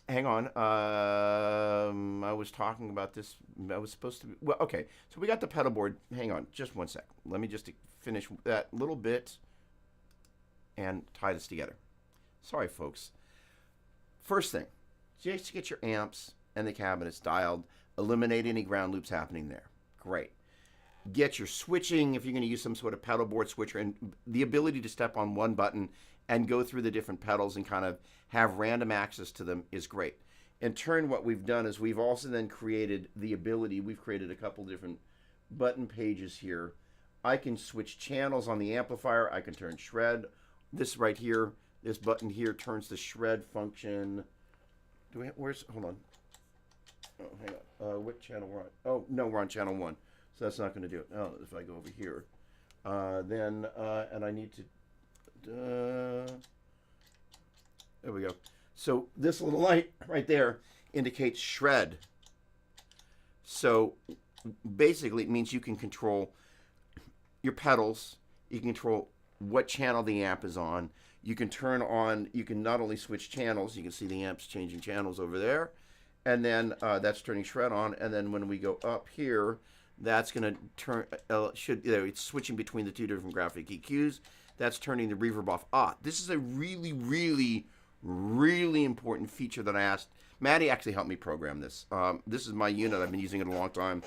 [SPEAKER 1] hang on. I was talking about this. I was supposed to be, well, okay. So we got the pedal board. Hang on just one sec. Let me just finish that little bit and tie this together. Sorry, folks. First thing, just get your amps and the cabinets dialed. Eliminate any ground loops happening there. Great. Get your switching, if you're going to use some sort of pedal board switcher, and the ability to step on one button and go through the different pedals and kind of have random access to them is great. In turn, what we've done is we've also then created the ability, we've created a couple different button pages here. I can switch channels on the amplifier. I can turn shred. This right here, This button here turns the shred function. Do we? Where's? Hold on. Oh, hang on. What channel we're on? Oh no, we're on channel 1, so that's not going to do it. Oh, if I go over here, then and I need to. There we go. So this little light right there indicates shred. So basically, it means you can control your pedals. You can control what channel the amp is on. You can turn on. You can not only switch channels. You can see the amps changing channels over there, and then that's turning shred on. And then when we go up here, that's going to turn. It's switching between the two different graphic EQs. That's turning the reverb off. This is a really, really, really important feature that I asked. Maddie actually helped me program this. This is my unit. I've been using it a long time,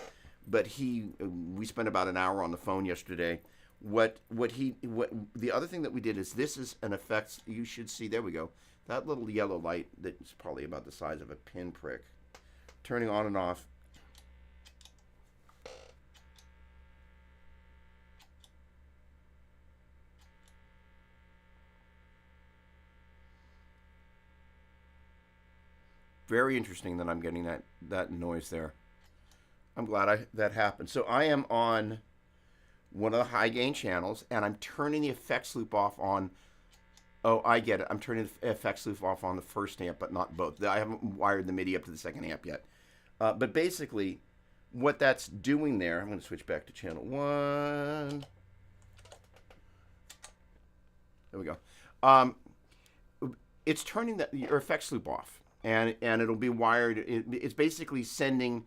[SPEAKER 1] but we spent about an hour on the phone yesterday. The other thing that we did is this is an effects. You should see. There we go. That little yellow light that's probably about the size of a pinprick, turning on and off. Very interesting that I'm getting that noise there. I'm glad that happened. So I am on one of the high gain channels, and I'm turning the effects loop off on. Oh, I get it. I'm turning the effects loop off on the first amp, but not both. I haven't wired the MIDI up to the second amp yet. But basically, what that's doing there, I'm going to switch back to channel 1. There we go. It's turning your effects loop off. And it'll be wired. It's basically sending.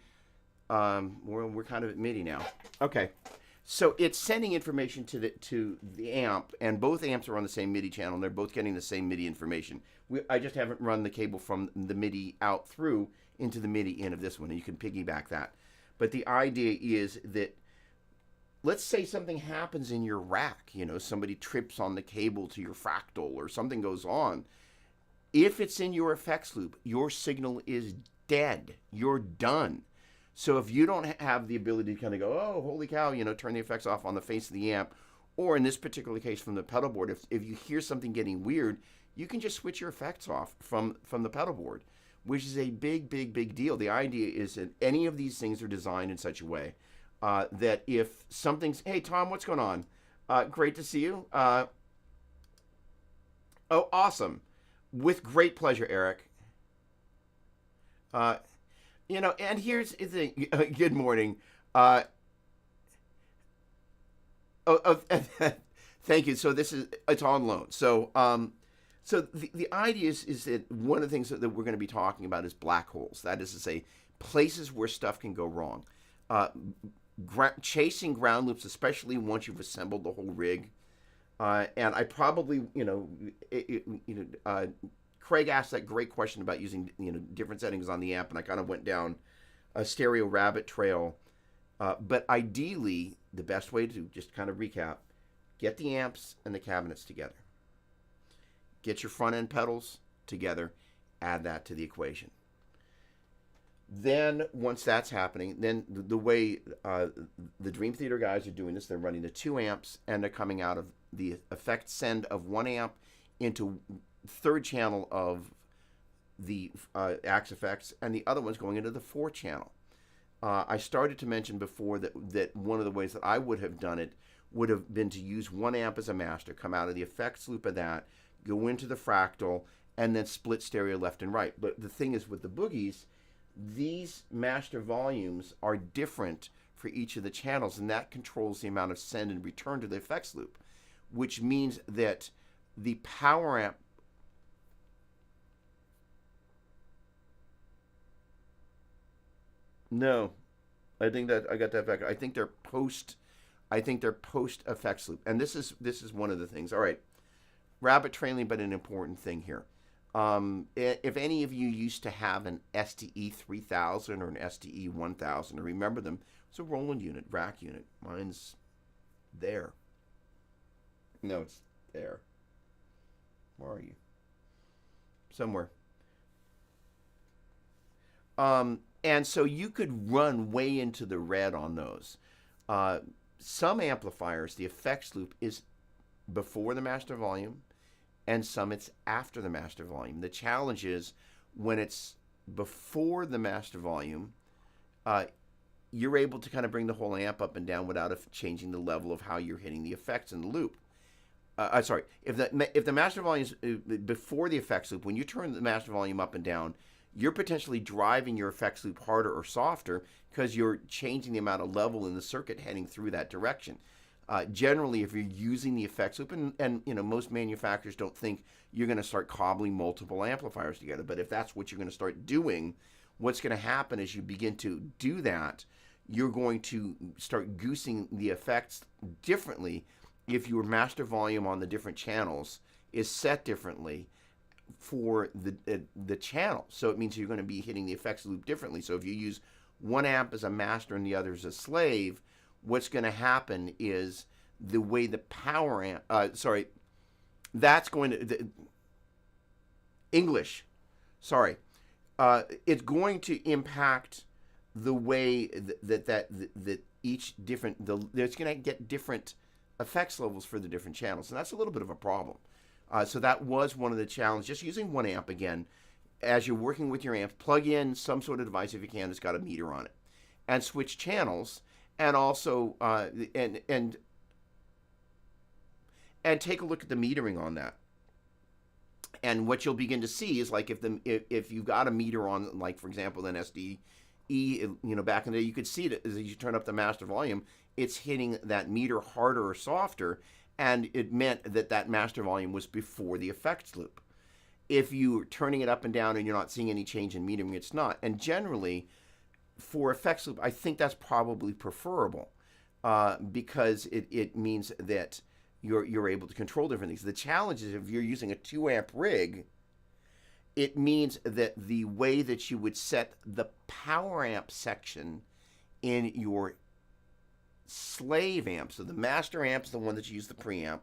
[SPEAKER 1] We're kind of at MIDI now. Okay, so it's sending information to the amp, and both amps are on the same MIDI channel. And they're both getting the same MIDI information. I just haven't run the cable from the MIDI out through into the MIDI in of this one, and you can piggyback that. But the idea is that, let's say something happens in your rack. Somebody trips on the cable to your fractal, or something goes on. If it's in your effects loop, your signal is dead. You're done. So if you don't have the ability to kind of go, oh, holy cow, turn the effects off on the face of the amp, or in this particular case from the pedal board, if you hear something getting weird, you can just switch your effects off from the pedal board, which is a big, big, big deal. The idea is that any of these things are designed in such a way that if something's, hey, Tom, what's going on? Great to see you. Oh, awesome. With great pleasure, Eric. And here's the thing. Good morning. Thank you. So it's on loan. So the idea is that one of the things that we're going to be talking about is black holes. That is to say, places where stuff can go wrong. Chasing ground loops, especially once you've assembled the whole rig. And I probably, Craig asked that great question about using, different settings on the amp, and I kind of went down a stereo rabbit trail. But ideally, the best way to just kind of recap, get the amps and the cabinets together. Get your front end pedals together, add that to the equation. Then once that's happening, then the way the Dream Theater guys are doing this, they're running the 2 amps, and they're coming out of the effect send of 1 amp into third channel of the Axe effects, and the other one's going into the 4th channel. I started to mention before that one of the ways that I would have done it would have been to use 1 amp as a master, come out of the effects loop of that, go into the fractal, and then split stereo left and right. But the thing is, with the boogies, these master volumes are different for each of the channels, and that controls the amount of send and return to the effects loop, which means that the power amp. No, I think that I got that back. I think they're post effects loop, and this is one of the things. All right, rabbit trailing, but an important thing here. If any of you used to have an STE 3000 or an STE 1000, or remember them, it's a Roland unit, rack unit. Mine's there. No, it's there. Where are you? Somewhere. And so you could run way into the red on those. Some amplifiers, the effects loop is before the master volume, and some it's after the master volume. The challenge is when it's before the master volume, uh, you're able to kind of bring the whole amp up and down without changing the level of how you're hitting the effects in the loop. Sorry, if the master volume is before the effects loop, when you turn the master volume up and down, you're potentially driving your effects loop harder or softer because you're changing the amount of level in the circuit heading through that direction. Generally, if you're using the effects loop, and most manufacturers don't think you're going to start cobbling multiple amplifiers together, but if that's what you're going to start doing, what's going to happen is you begin to do that, you're going to start goosing the effects differently if your master volume on the different channels is set differently for the channel. So it means you're going to be hitting the effects loop differently. So if you use one amp as a master and the other as a slave, what's going to happen is the way the power amp, that's going to, English, sorry, it's going to impact the way that each different, it's going to get different effects levels for the different channels, and that's a little bit of a problem. So that was one of the challenges. Just using one amp again, as you're working with your amp, plug in some sort of device if you can that's got a meter on it, and switch channels, and also and take a look at the metering on that. And what you'll begin to see is like if you've got a meter on, like for example, an SDE, back in the day, you could see it as you turn up the master volume, it's hitting that meter harder or softer, and it meant that master volume was before the effects loop. If you're turning it up and down and you're not seeing any change in metering, it's not. And generally, for effects loop, I think that's probably preferable because it means that you're able to control different things. The challenge is if you're using a 2 amp rig, it means that the way that you would set the power amp section in your slave amp, so the master amp is the one that you use the preamp,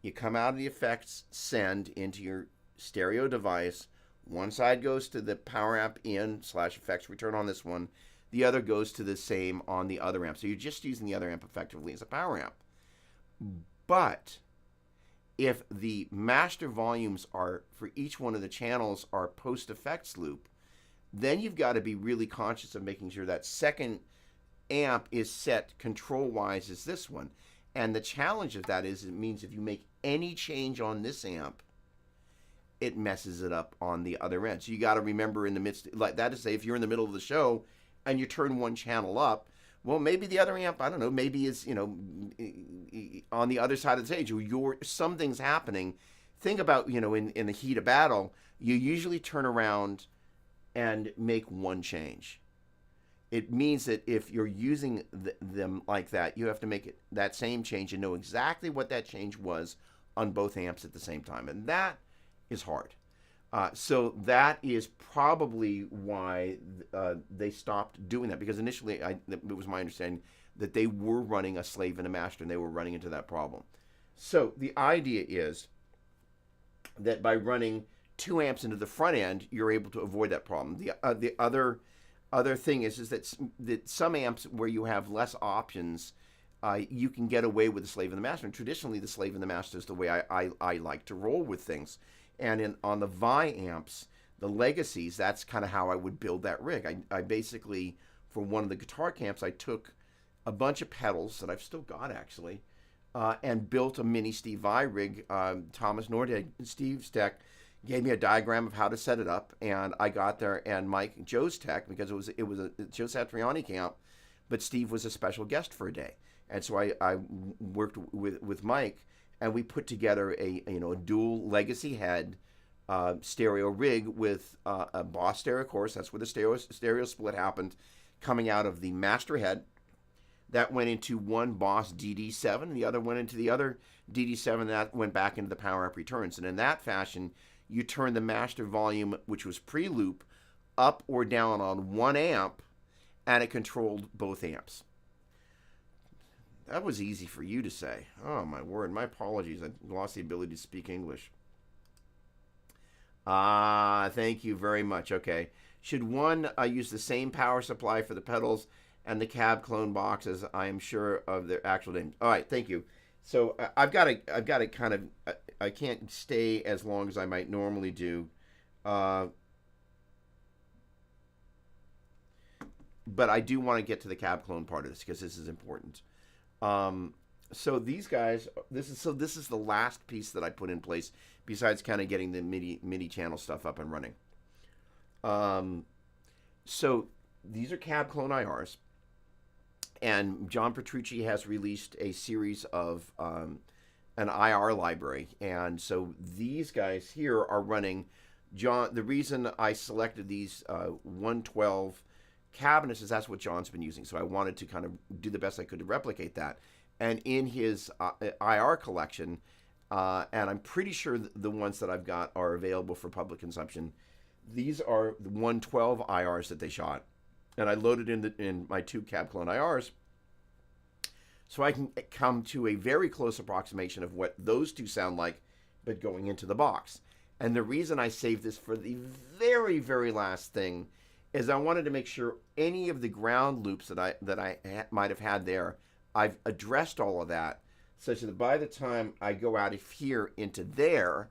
[SPEAKER 1] you come out of the effects, send into your stereo device, one side goes to the power amp in / effects return on this one, the other goes to the same on the other amp. So you're just using the other amp effectively as a power amp. But if the master volumes are for each one of the channels are post effects loop, then you've got to be really conscious of making sure that second amp is set control wise as this one. And the challenge of that is it means if you make any change on this amp, it messes it up on the other end. So you got to remember in the midst, like that is, say if you're in the middle of the show and you turn one channel up, well, maybe the other amp, I don't know, maybe is, on the other side of the stage, or something's happening. Think about, in the heat of battle, you usually turn around and make one change. It means that if you're using them like that, you have to make that same change and know exactly what that change was on both amps at the same time. And that is hard. So that is probably why they stopped doing that, because initially it was my understanding that they were running a slave and a master, and they were running into that problem. So the idea is that by running 2 amps into the front end, you're able to avoid that problem. The other thing is that some amps where you have less options, you can get away with the slave and the master. And traditionally, the slave and the master is the way I like to roll with things. And on the Vi amps, the legacies, that's kind of how I would build that rig. I basically, for one of the guitar camps, I took a bunch of pedals that I've still got actually, and built a mini Steve Vai rig. Thomas Nordhead, Steve's tech, gave me a diagram of how to set it up, and I got there, and Mike, Joe's tech, because it was a Joe Satriani camp, but Steve was a special guest for a day, and so I worked with Mike, and we put together a dual legacy head stereo rig with a Boss stereo, of course. That's where the stereo split happened, coming out of the master head. That went into one Boss DD7, and the other went into the other DD7. That went back into the power amp returns, and in that fashion, you turn the master volume, which was pre-loop, up or down on one amp, and it controlled both amps. That was easy for you to say. Oh, my word. My apologies. I lost the ability to speak English. Thank you very much. Okay. Should one use the same power supply for the pedals and the cab clone boxes? I am sure of their actual name. All right. Thank you. So I've got to kind of I can't stay as long as I might normally do. Uh, but I do want to get to the cab clone part of this because this is important. Um, so these guys, this is the last piece that I put in place besides kind of getting the MIDI channel stuff up and running. So these are cab clone IRs, and John Petrucci has released a series of an IR library, and so these guys here are running. John, the reason I selected these 112 cabinets is that's what John's been using, so I wanted to kind of do the best I could to replicate that. And in his IR collection, and I'm pretty sure the ones that I've got are available for public consumption. These are the 112 IRs that they shot, and I loaded in my two cab clone IRs, so I can come to a very close approximation of what those two sound like, but going into the box. And the reason I saved this for the very, very last thing is I wanted to make sure any of the ground loops that I might have had there, I've addressed all of that, such that by the time I go out of here into there,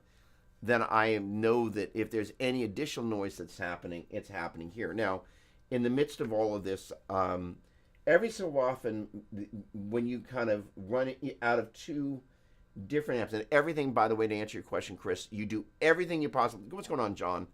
[SPEAKER 1] then I know that if there's any additional noise that's happening, it's happening here. Now, in the midst of all of this, every so often, when you kind of run it out of two different amps, and everything, by the way, to answer your question, Chris, you do everything you possibly. What's going on, John?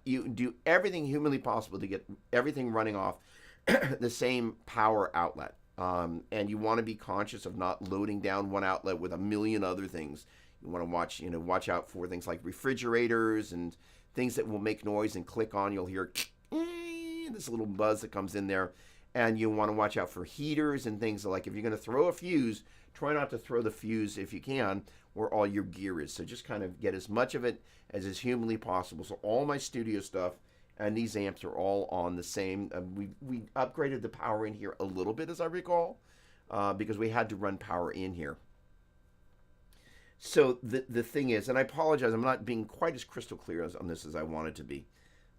[SPEAKER 1] You do everything humanly possible to get everything running off the same power outlet, and you want to be conscious of not loading down one outlet with a million other things. You want to watch out for things like refrigerators and things that will make noise and click on. You'll hear this little buzz that comes in there. And you want to watch out for heaters and things like if you're going to throw a fuse, try not to throw the fuse if you can where all your gear is. So just kind of get as much of it as is humanly possible. So all my studio stuff and these amps are all on the same. We upgraded the power in here a little bit, as I recall, because we had to run power in here. So the thing is, and I apologize, I'm not being quite as crystal clear on this as I wanted to be.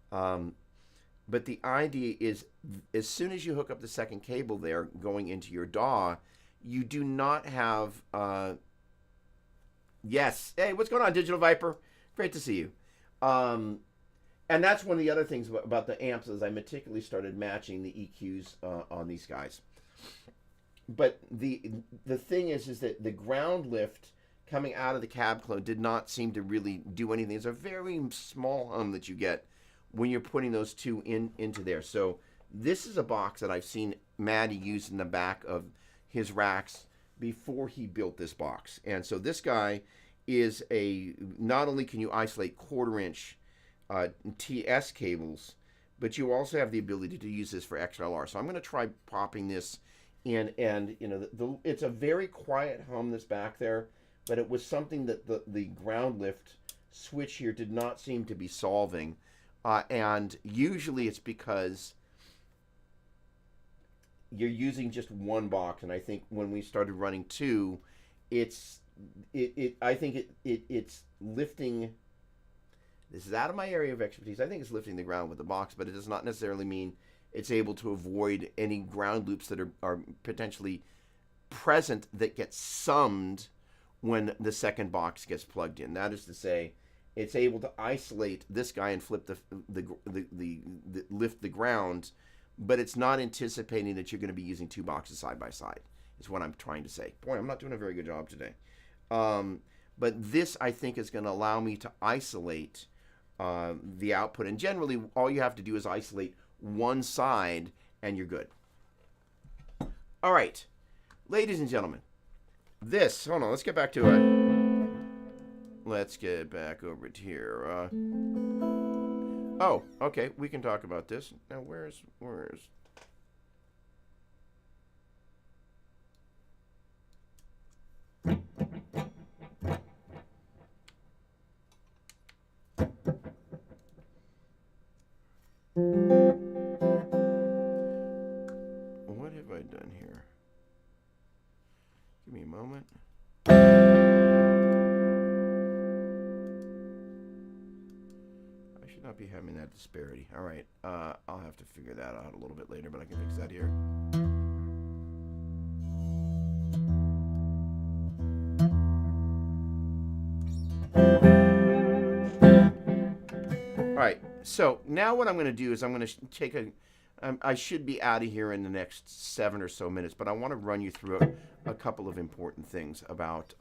[SPEAKER 1] But the idea is, as soon as you hook up the second cable there going into your DAW, you do not have, yes, hey, what's going on, Digital Viper? Great to see you. And that's one of the other things about the amps is I meticulously started matching the EQs on these guys. But the thing is that the ground lift coming out of the cab clone did not seem to really do anything. It's a very small hum that you get when you're putting those two into there. So this is a box that I've seen Maddie use in the back of his racks before he built this box. And so this guy is not only can you isolate 1/4-inch TS cables, but you also have the ability to use this for XLR. So I'm going to try popping this in, and it's a very quiet hum that's back there, but it was something that the ground lift switch here did not seem to be solving. And usually it's because you're using just one box, and I think when we started running two, it's lifting. This is out of my area of expertise. I think it's lifting the ground with the box, but it does not necessarily mean it's able to avoid any ground loops that are potentially present that get summed when the second box gets plugged in. That is to say, it's able to isolate this guy and flip the lift the ground, but it's not anticipating that you're going to be using two boxes side by side, is what I'm trying to say. Boy, I'm not doing a very good job today. But this, I think, is going to allow me to isolate the output. And generally, all you have to do is isolate one side, and you're good. All right, ladies and gentlemen, hold on, let's get back to it. Let's get back over to here. Oh, okay, we can talk about this. Now, where's... What have I done here? Give me a moment. I should not be having that disparity. All right, I'll have to figure that out a little bit later, but I can fix that here. So now what I'm going to do is I'm going to take a. I should be out of here in the next 7 or so minutes, but I want to run you through a couple of important things about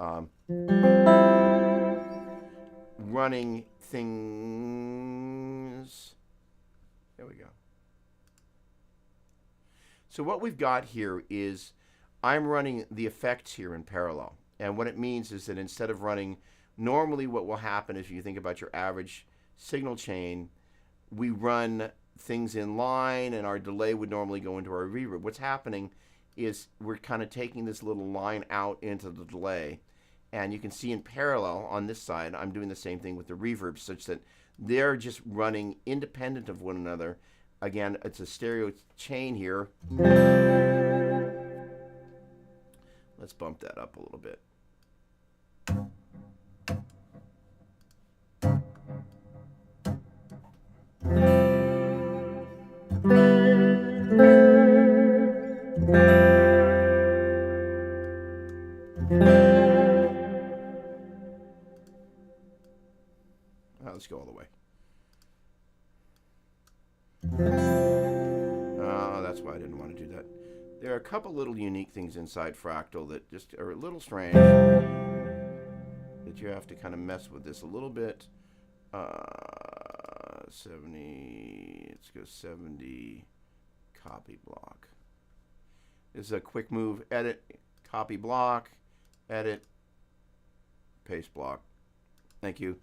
[SPEAKER 1] running things. There we go. So what we've got here is I'm running the effects here in parallel. And what it means is that instead of running, normally what will happen if you think about your average signal chain, we run things in line and our delay would normally go into our reverb. What's happening is we're kind of taking this little line out into the delay. And you can see in parallel on this side, I'm doing the same thing with the reverb such that they're just running independent of one another. Again, it's a stereo chain here. Let's bump that up a little bit. Let's go all the way. Oh, that's why I didn't want to do that. There are a couple little unique things inside Fractal that just are a little strange that you have to kind of mess with this a little bit. 70, let's go 70, copy block. This is a quick move, edit, copy block, edit, paste block. Thank you.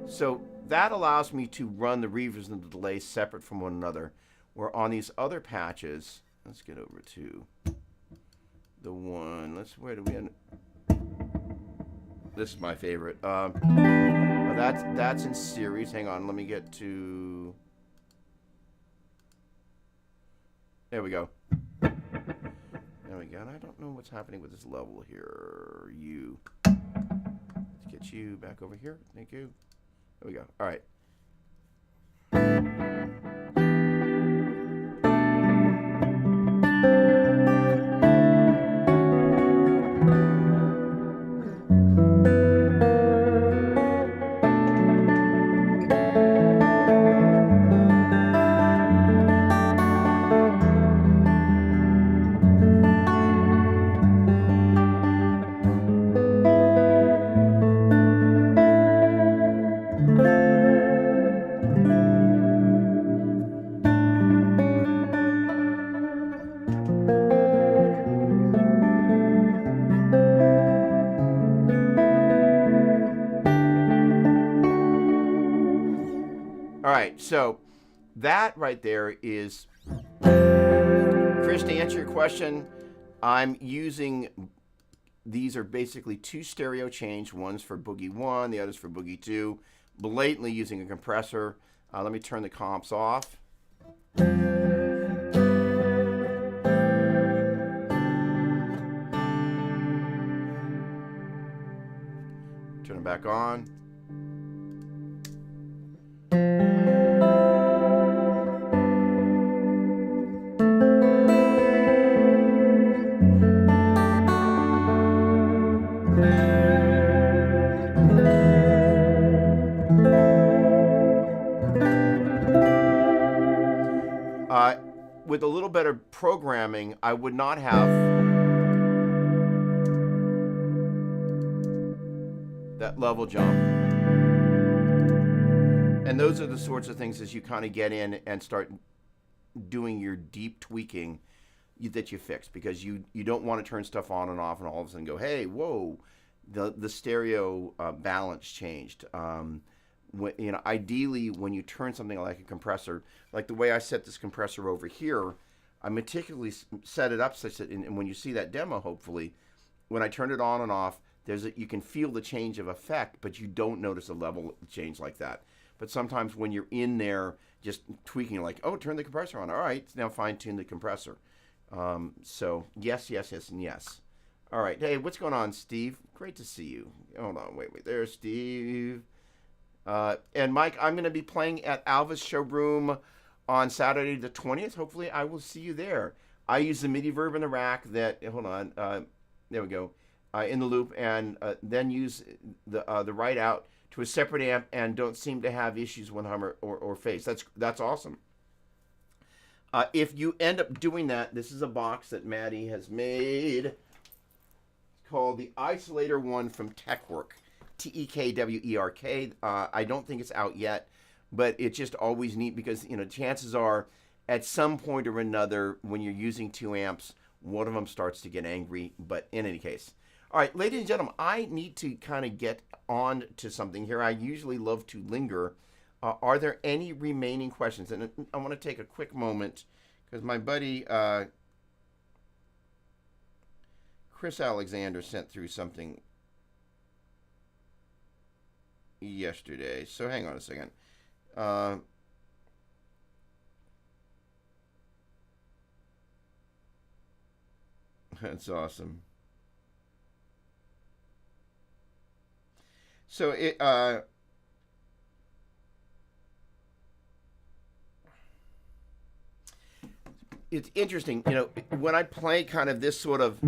[SPEAKER 1] So that allows me to run the reverbs and the delays separate from one another. Where on these other patches, let's get over to the one. Where do we end? This is my favorite. That's in series. Hang on, let me get to. There we go. There we go. And I don't know what's happening with this level here. Let's get you back over here. Thank you. There we go. All right. All right, so that right there is, Chris, to answer your question, I'm using, these are basically two stereo chains. One's for Boogie 1, the other's for Boogie 2, blatantly using a compressor. Let me turn the comps off. Turn them back on. With a little better programming, I would not have that level jump. And those are the sorts of things as you kind of get in and start doing your deep tweaking that you fix, because you don't want to turn stuff on and off and all of a sudden go, hey, whoa, the stereo balance changed. Ideally, when you turn something like a compressor, like the way I set this compressor over here, I meticulously set it up such that, and when you see that demo, hopefully, when I turn it on and off, you can feel the change of effect, but you don't notice a level change like that. But sometimes when you're in there just tweaking, like, oh, turn the compressor on. All right, now fine-tune the compressor. So yes, yes, yes, and yes. All right, hey, what's going on, Steve? Great to see you. Hold on, wait. There's Steve. And Mike, I'm going to be playing at Alva's Showroom on Saturday the 20th. Hopefully I will see you there. I use the MIDI verb in the rack that, hold on, there we go, in the loop, and then use the right out to a separate amp and don't seem to have issues with hum or phase. That's awesome. If you end up doing that, this is a box that Maddie has made. It's called the Isolator One from Tekwerk, Tekwerk. I don't think it's out yet, but it's just always neat because, you know, chances are at some point or another when you're using two amps, one of them starts to get angry. But in any case, all right, ladies and gentlemen, I need to kind of get on to something here. I usually love to linger. Are there any remaining questions? And I want to take a quick moment because my buddy Chris Alexander sent through something yesterday. So hang on a second. That's awesome. So it's interesting, you know, when I play kind of this sort of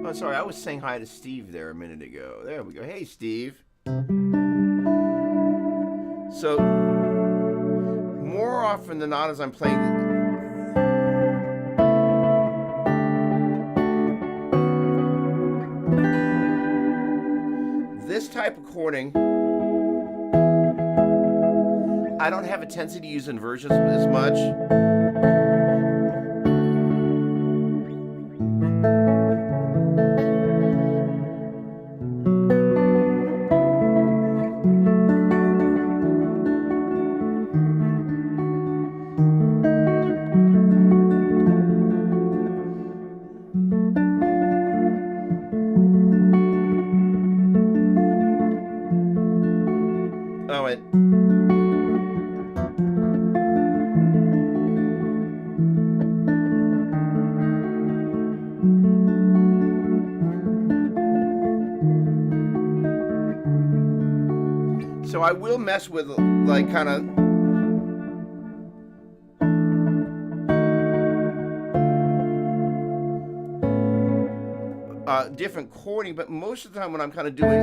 [SPEAKER 1] oh, sorry, I was saying hi to Steve there a minute ago. There we go. Hey, Steve. So more often than not, as I'm playing this type of chording, I don't have a tendency to use inversions as much. Oh, it. So I will mess with, like, kind of different chording, but most of the time when I'm kind of doing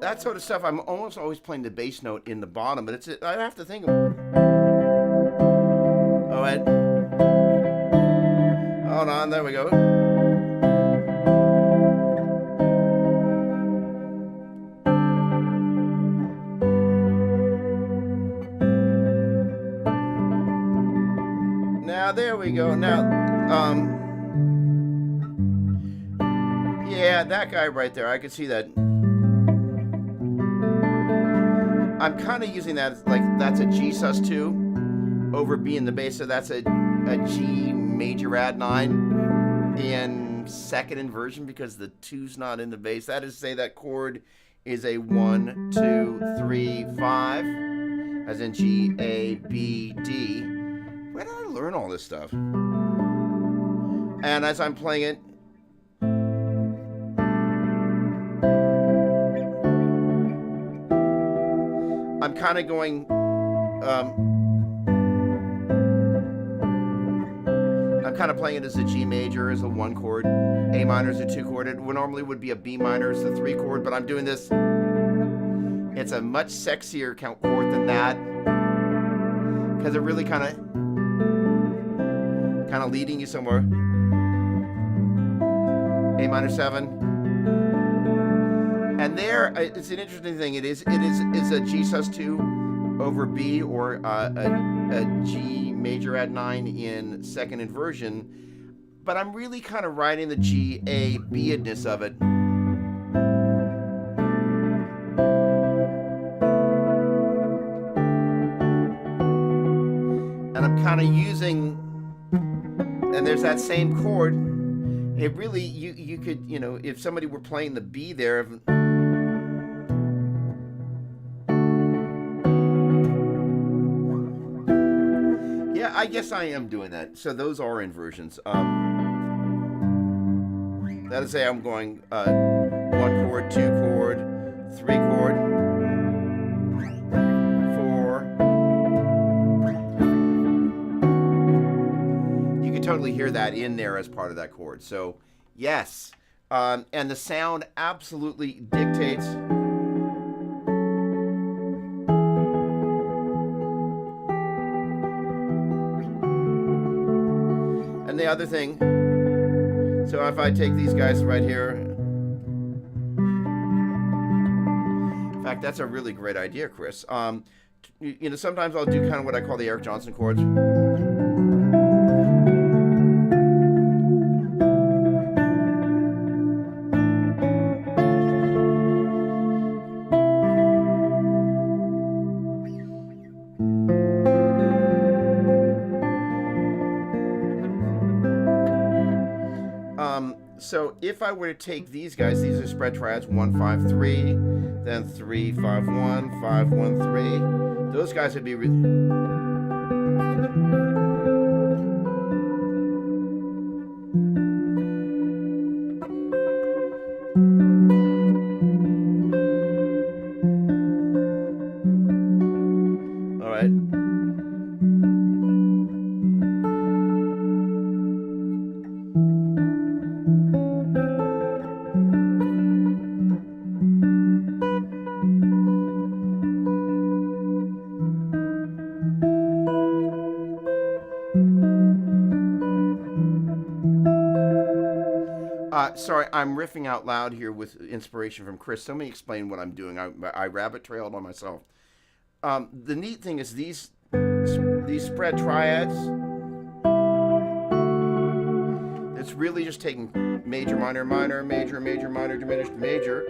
[SPEAKER 1] that sort of stuff, I'm almost always playing the bass note in the bottom, but I have to think of oh, Ed. Hold on, there we go. Now, there we go. Now, yeah, that guy right there, I could see that. I'm kind of using that as, like, that's a G sus2 over B in the bass, so that's a G major add 9 in second inversion because the 2's not in the bass. That is to say that chord is a 1, 2, 3, 5, as in G, A, B, D. Where did I learn all this stuff? And as I'm playing it, I'm kind of going, I'm kind of playing it as a G major, as a 1 chord, A minor is a 2 chord. It normally would be a B minor as the 3 chord, but I'm doing this. It's a much sexier count chord than that, because it really kind of leading you somewhere. A minor 7. And there, it's an interesting thing. It is a G sus2 over B, or a G major add 9 in second inversion. But I'm really kind of riding the G, A, B-edness of it. And I'm kind of using, and there's that same chord. It really, you could, you know, if somebody were playing the B there, I guess I am doing that. So those are inversions. That is, say I'm going 1 chord, 2 chord, 3 chord, 4. You can totally hear that in there as part of that chord. So yes, and the sound absolutely dictates. And the other thing, so if I take these guys right here, in fact, that's a really great idea, Chris. You know, sometimes I'll do kind of what I call the Eric Johnson chords. So if I were to take these guys, these are spread triads, 1, 5, 3, then 3, 5, 1, 5, 1, 3. Those guys would be all right. Sorry, I'm riffing out loud here with inspiration from Chris. So let me explain what I'm doing. I rabbit trailed on myself. The neat thing is these spread triads. It's really just taking major, minor, minor, major, major, minor, diminished, major.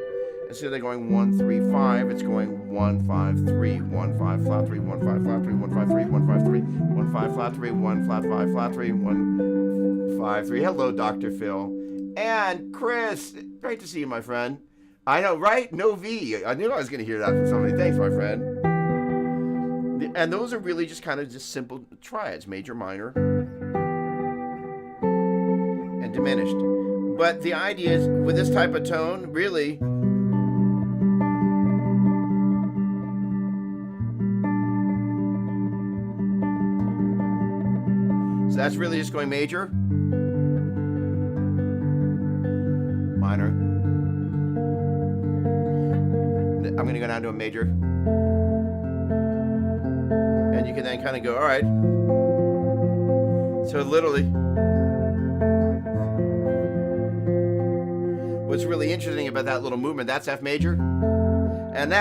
[SPEAKER 1] Instead of going 1, 3, 5, it's going 1, 5, 3, 1, 5, flat 3, 1, 5, flat 3, 1, 5, 3, 1, 5, 3, 1, 5, flat 3, 1, flat 5, flat 3, 1, 5, 3. Hello, Dr. Phil. And Chris, great to see you, my friend. I know, right? No V. I knew I was going to hear that from somebody. Thanks, my friend. And those are really just kind of just simple triads, major, minor, and diminished. But the idea is, with this type of tone, really, so that's really just going major, minor. I'm going to go down to a major. And you can then kind of go, all right. So literally, what's really interesting about that little movement, that's F major. And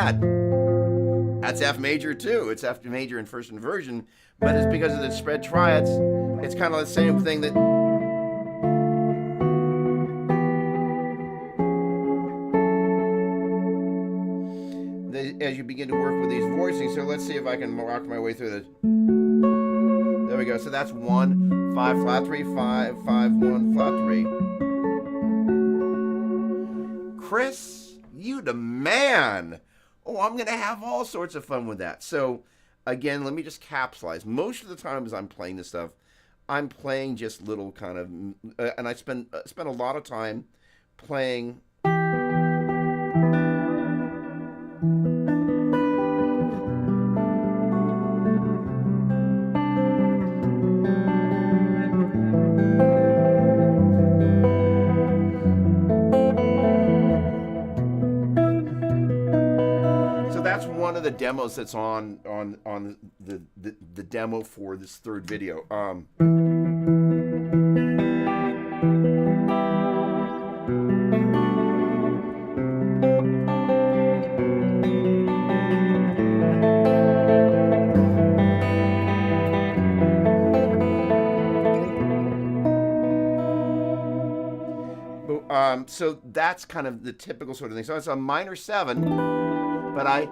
[SPEAKER 1] that's F major too. It's F major in first inversion. But it's because of the spread triads. It's kind of the same thing that... as you begin to work with these voicings. So let's see if I can rock my way through this. There we go. So that's 1, 5, flat 3, 5, 5, 1, flat 3. Chris, you the man. Oh, I'm going to have all sorts of fun with that. So again, let me just capsulize. Most of the times I'm playing this stuff, I'm playing just little kind of, and I spend a lot of time playing the demos that's on the demo for this third video. So that's kind of the typical sort of thing. So it's a minor 7, but I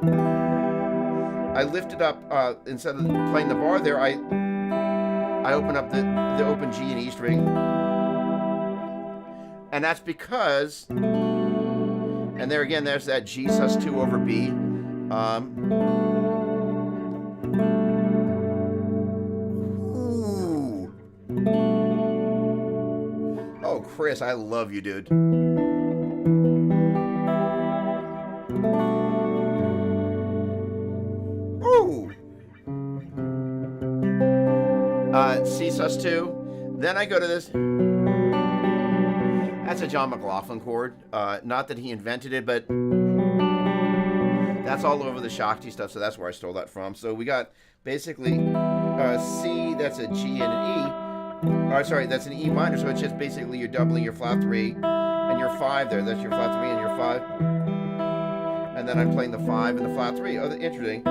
[SPEAKER 1] lifted up, instead of playing the bar there, I open up the open G and E string. And that's because, and there again, there's that G sus2 over B. Chris, I love you, dude. Ooh. C sus2. Then I go to this. That's a John McLaughlin chord. Not that he invented it, but that's all over the Shakti stuff, so that's where I stole that from. So we got basically C, that's a G and an E. Oh, sorry, that's an E minor, so it's just basically you're doubling your flat 3 and your 5 there. That's your flat 3 and your 5. And then I'm playing the 5 and the flat 3. Oh, interesting.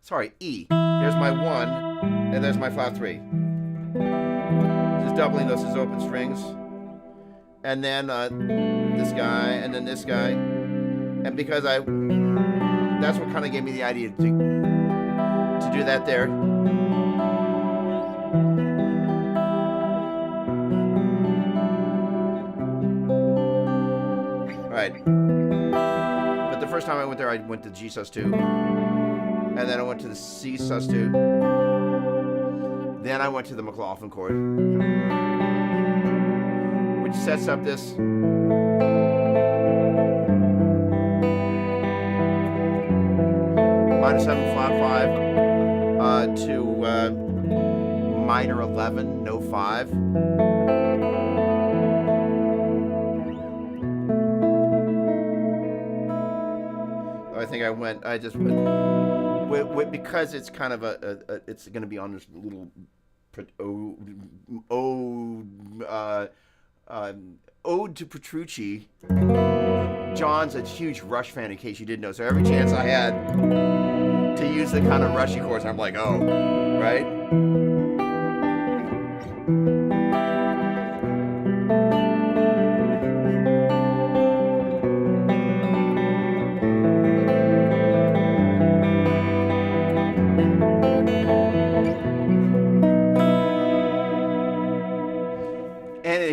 [SPEAKER 1] Sorry, E. There's my 1, and there's my flat 3. Just doubling those as open strings. And then this guy, and then this guy. And because that's what kind of gave me the idea to do that there. All right. But the first time I went there, I went to G sus2. And then I went to the C sus2. Then I went to the McLaughlin chord, which sets up this -7 flat 5 to minor 11 no 5. I just went because it's kind of it's going to be on this little ode to Petrucci. John's a huge Rush fan, in case you didn't know. So every chance I had to use the kind of Rushy chords, I'm like, oh, right?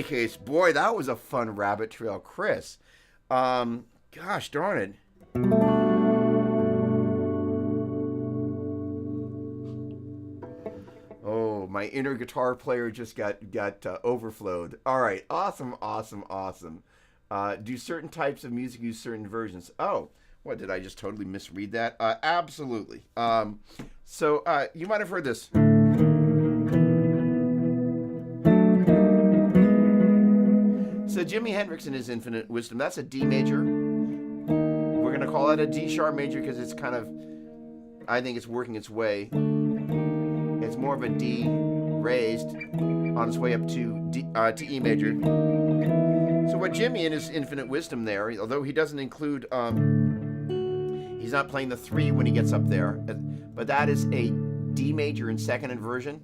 [SPEAKER 1] Case, boy, that was a fun rabbit trail, Chris. Gosh darn it. Oh, my inner guitar player just got overflowed. All right, awesome. Do certain types of music use certain versions? Oh, what, did I just totally misread that? Absolutely. So you might have heard this. So Jimi Hendrix in his infinite wisdom, that's a D major. We're going to call it a D sharp major because it's kind of, I think it's working its way. It's more of a D raised on its way up to E major. So what Jimi in his infinite wisdom there, although he doesn't include, he's not playing the 3 when he gets up there, but that is a D major in second inversion,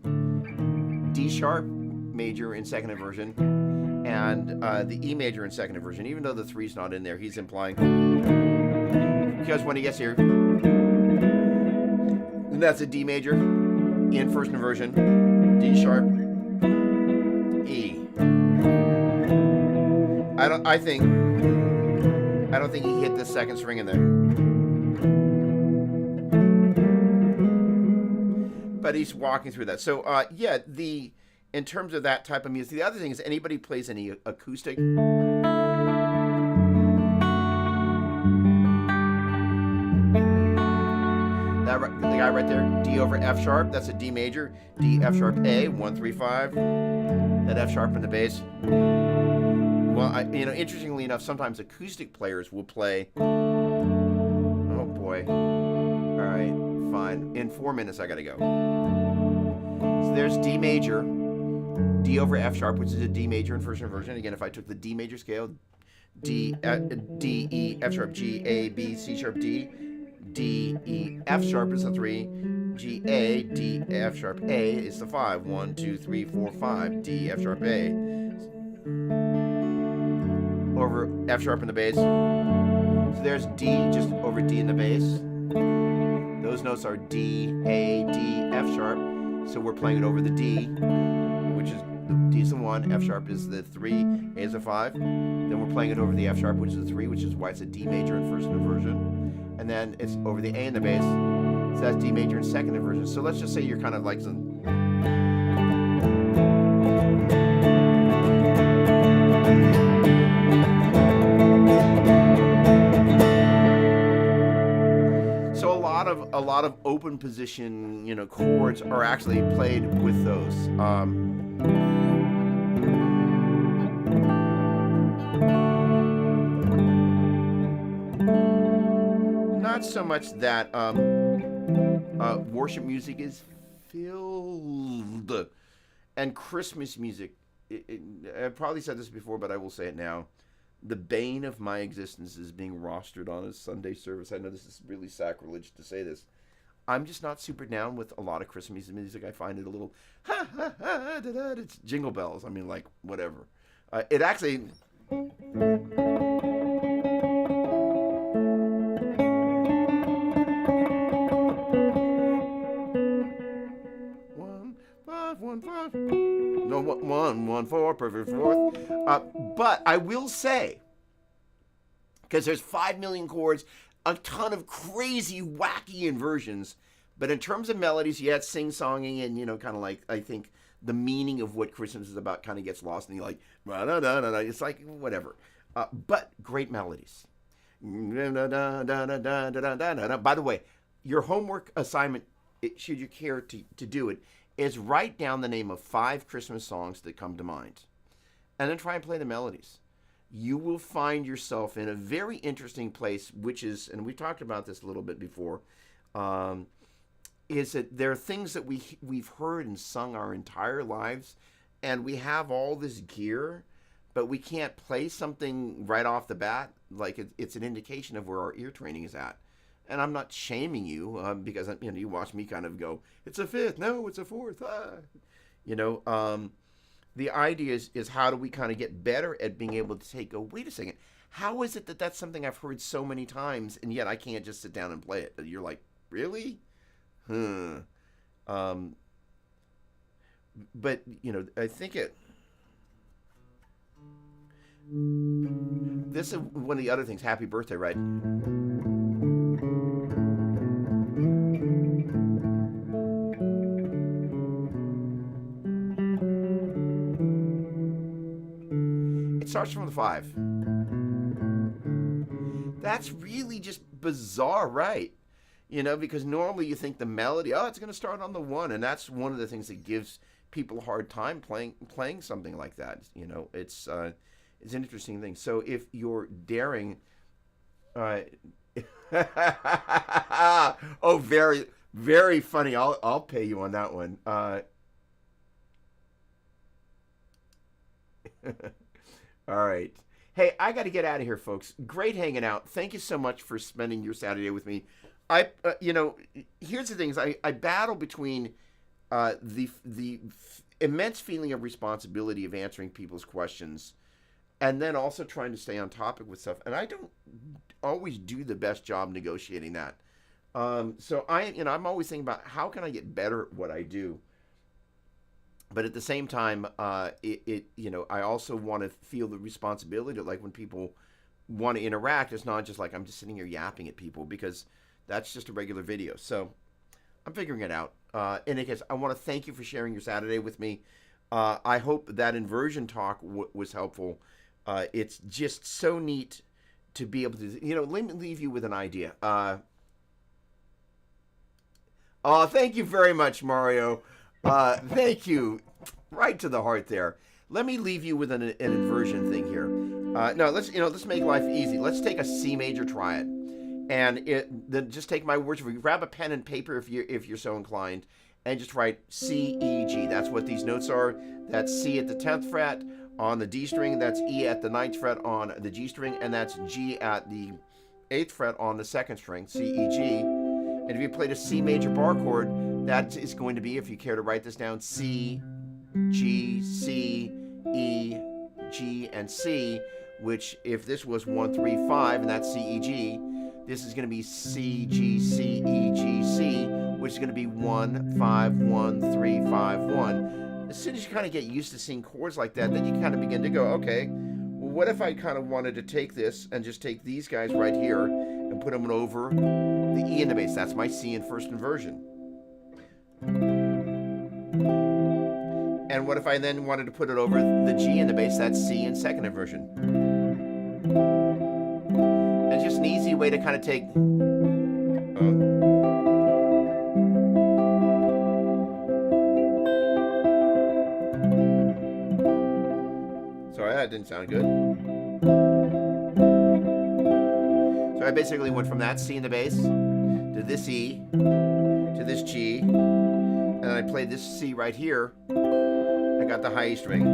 [SPEAKER 1] D sharp major in second inversion, and the E major in second inversion. Even though the 3's not in there, he's implying, because when he gets here, that's a D major in first inversion, D sharp, E. I don't think he hit the second string in there. But he's walking through that. So yeah, in terms of that type of music, the other thing is, anybody plays any acoustic, the guy right there, D over F sharp, that's a D major, D F sharp A, 1 3 5, that F sharp in the bass. Well, interestingly enough, sometimes acoustic players will play. Oh boy! All right, fine. In 4 minutes, I gotta go. So there's D major, D over F sharp, which is a D major in first inversion. Again, if I took the D major scale, D, E, F sharp, G, A, B, C sharp, D, D, E, F sharp is the 3, G, A, D, F sharp, A is the 5. 1 2 3 4 5, D, F sharp, A. Over F sharp in the bass. So there's D just over D in the bass. Those notes are D, A, D, F sharp. So we're playing it over the D, which is D is the 1, F sharp is the 3, A is a 5. Then we're playing it over the F sharp, which is the 3, which is why it's a D major in first inversion. And then it's over the A in the bass, so that's D major in second inversion. So let's just say you're kind of like some... A lot of open position, chords are actually played with those. Not so much that worship music is filled, and Christmas music. I've probably said this before, but I will say it now. The bane of my existence is being rostered on a Sunday service. I know this is really sacrilege to say this. I'm just not super down with a lot of Christmas music. I find it a little, it's jingle bells. I mean, like, whatever. It actually... One, 5. No, 1, 1, 4, perfect fourth. But I will say, because there's 5 million chords, a ton of crazy, wacky inversions. But in terms of melodies, yeah, it's sing-songing and, kind of like, I think the meaning of what Christmas is about kind of gets lost. And you're like, it's like, whatever. But great melodies. By the way, your homework assignment, should you care to do it, is write down the name of 5 Christmas songs that come to mind. And then try and play the melodies. You will find yourself in a very interesting place, which is, and we talked about this a little bit before, is that there are things that we've heard and sung our entire lives, and we have all this gear, but we can't play something right off the bat. Like it's an indication of where our ear training is at. And I'm not shaming you because you watch me kind of go, it's a 5th, no, it's a 4th. The idea is how do we kind of get better at being able to wait a second, how is it that that's something I've heard so many times and yet I can't just sit down and play it? You're like, really? But, I think this is one of the other things, happy birthday, right? It starts from the 5. That's really just bizarre, right? Because normally you think the melody, it's going to start on the 1, and that's one of the things that gives people a hard time playing something like that. It's an interesting thing. So if you're daring, oh, very, very funny. I'll pay you on that one. All right. Hey, I got to get out of here, folks. Great hanging out. Thank you so much for spending your Saturday with me. Here's the thing: is I battle between the immense feeling of responsibility of answering people's questions, and then also trying to stay on topic with stuff. And I don't always do the best job negotiating that. So I'm always thinking about how can I get better at what I do. But at the same time, I also want to feel the responsibility. Like when people want to interact, it's not just like I'm just sitting here yapping at people, because that's just a regular video. So I'm figuring it out. In any case, I want to thank you for sharing your Saturday with me. I hope that inversion talk was helpful. It's just so neat to be able to, let me leave you with an idea. Thank you very much, Mario. Thank you. Right to the heart there. Let me leave you with an inversion thing here. No, let's make life easy. Let's take a C major triad, and then just take my words for it. Grab a pen and paper if you're so inclined, and just write C, E, G. That's what these notes are. That's C at the 10th fret on the D string. That's E at the 9th fret on the G string, and that's G at the 8th fret on the 2nd string. C, E, G. And if you played a C major bar chord, that is going to be, if you care to write this down, C, G, C, E, G, and C, which if this was 1, 3, 5, and that's C, E, G, this is going to be C, G, C, E, G, C, which is going to be 1, 5, 1, 3, 5, 1. as soon as you kind of get used to seeing chords like that, then you kind of begin to go, okay, well, what if I kind of wanted to take this and just take these guys right here and put them over the E in the bass? That's my C in first inversion. And what if I then wanted to put it over the G in the bass? That's C in second inversion. And it's just an easy way to kind of take... sorry, that didn't sound good. So I basically went from that C in the bass to this E to this G, and then I played this C right here. I got the high E string.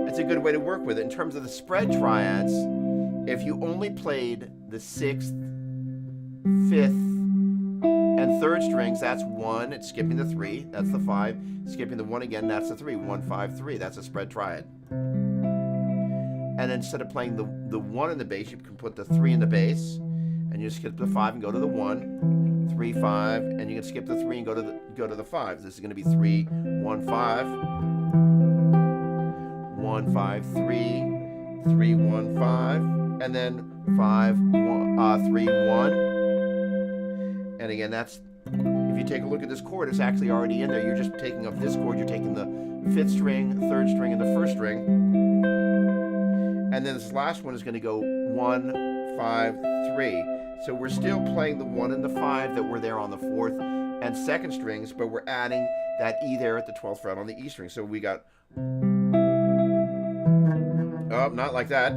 [SPEAKER 1] It's a good way to work with it. In terms of the spread triads, if you only played the 6th, 5th, and 3rd strings, that's 1, it's skipping the 3, that's the 5, skipping the 1 again, that's the 3, 1, 5, 3, that's a spread triad. And instead of playing the 1 in the bass, you can put the 3 in the bass, and you skip the 5 and go to the 1, 3, 5, and you can skip the 3 and go to the 5. This is going to be 3, 1, 5, 1, 5, 3, 3, 1, 5, and then 5, 1, 3, 1. And again, that's, if you take a look at this chord, it's actually already in there. You're just taking up this chord, you're taking the 5th string, 3rd string, and the 1st string. And then this last one is going to go 1, 5, 3. So we're still playing the 1 and the 5 that were there on the 4th and 2nd strings, but we're adding that E there at the 12th fret on the E string. So we got, oh, not like that.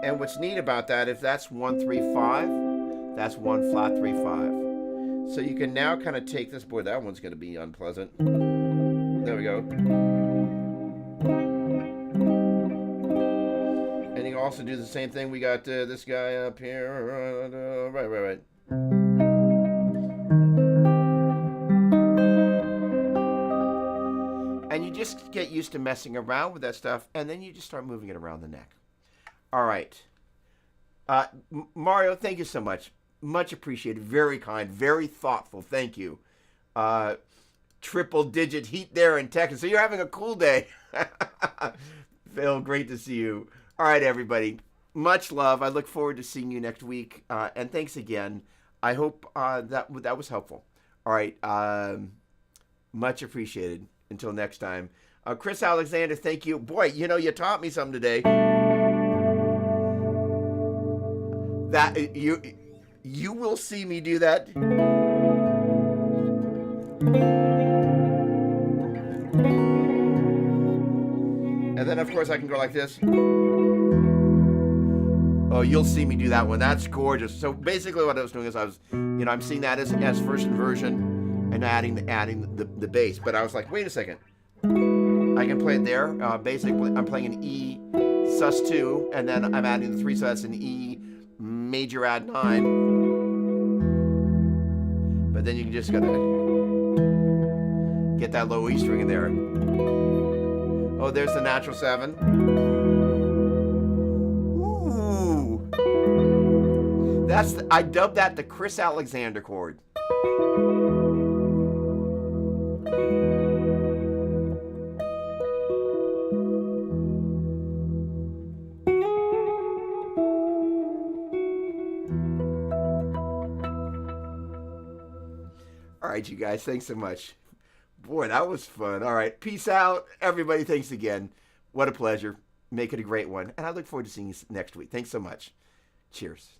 [SPEAKER 1] And what's neat about that, if that's 1, 3, 5, that's 1 flat 3, 5. So you can now kind of take this, boy, that one's going to be unpleasant. There we go. And you can also do the same thing. We got this guy up here. Right. And you just get used to messing around with that stuff, and then you just start moving it around the neck. All right. Mario, thank you so much. Much appreciated. Very kind. Very thoughtful. Thank you. Triple digit heat there in Texas. So you're having a cool day. Phil, great to see you. All right, everybody. Much love. I look forward to seeing you next week. And thanks again. I hope that was helpful. All right. Much appreciated. Until next time. Chris Alexander, thank you. Boy, you taught me something today. That you will see me do that. And then of course I can go like this. Oh, you'll see me do that one. That's gorgeous. So basically what I was doing is I'm seeing that as first inversion and adding the bass. But I was like, wait a second. I can play it there. Basically I'm playing an E sus2 and then I'm adding the 3, so that's an E major add 9, but then you can just gotta get that low E string in there. Oh, there's the natural 7. Ooh, I dubbed that the Chris Alexander chord. All right, you guys, thanks so much. Boy, that was fun. All right, peace out. Everybody, thanks again. What a pleasure. Make it a great one. And I look forward to seeing you next week. Thanks so much. Cheers.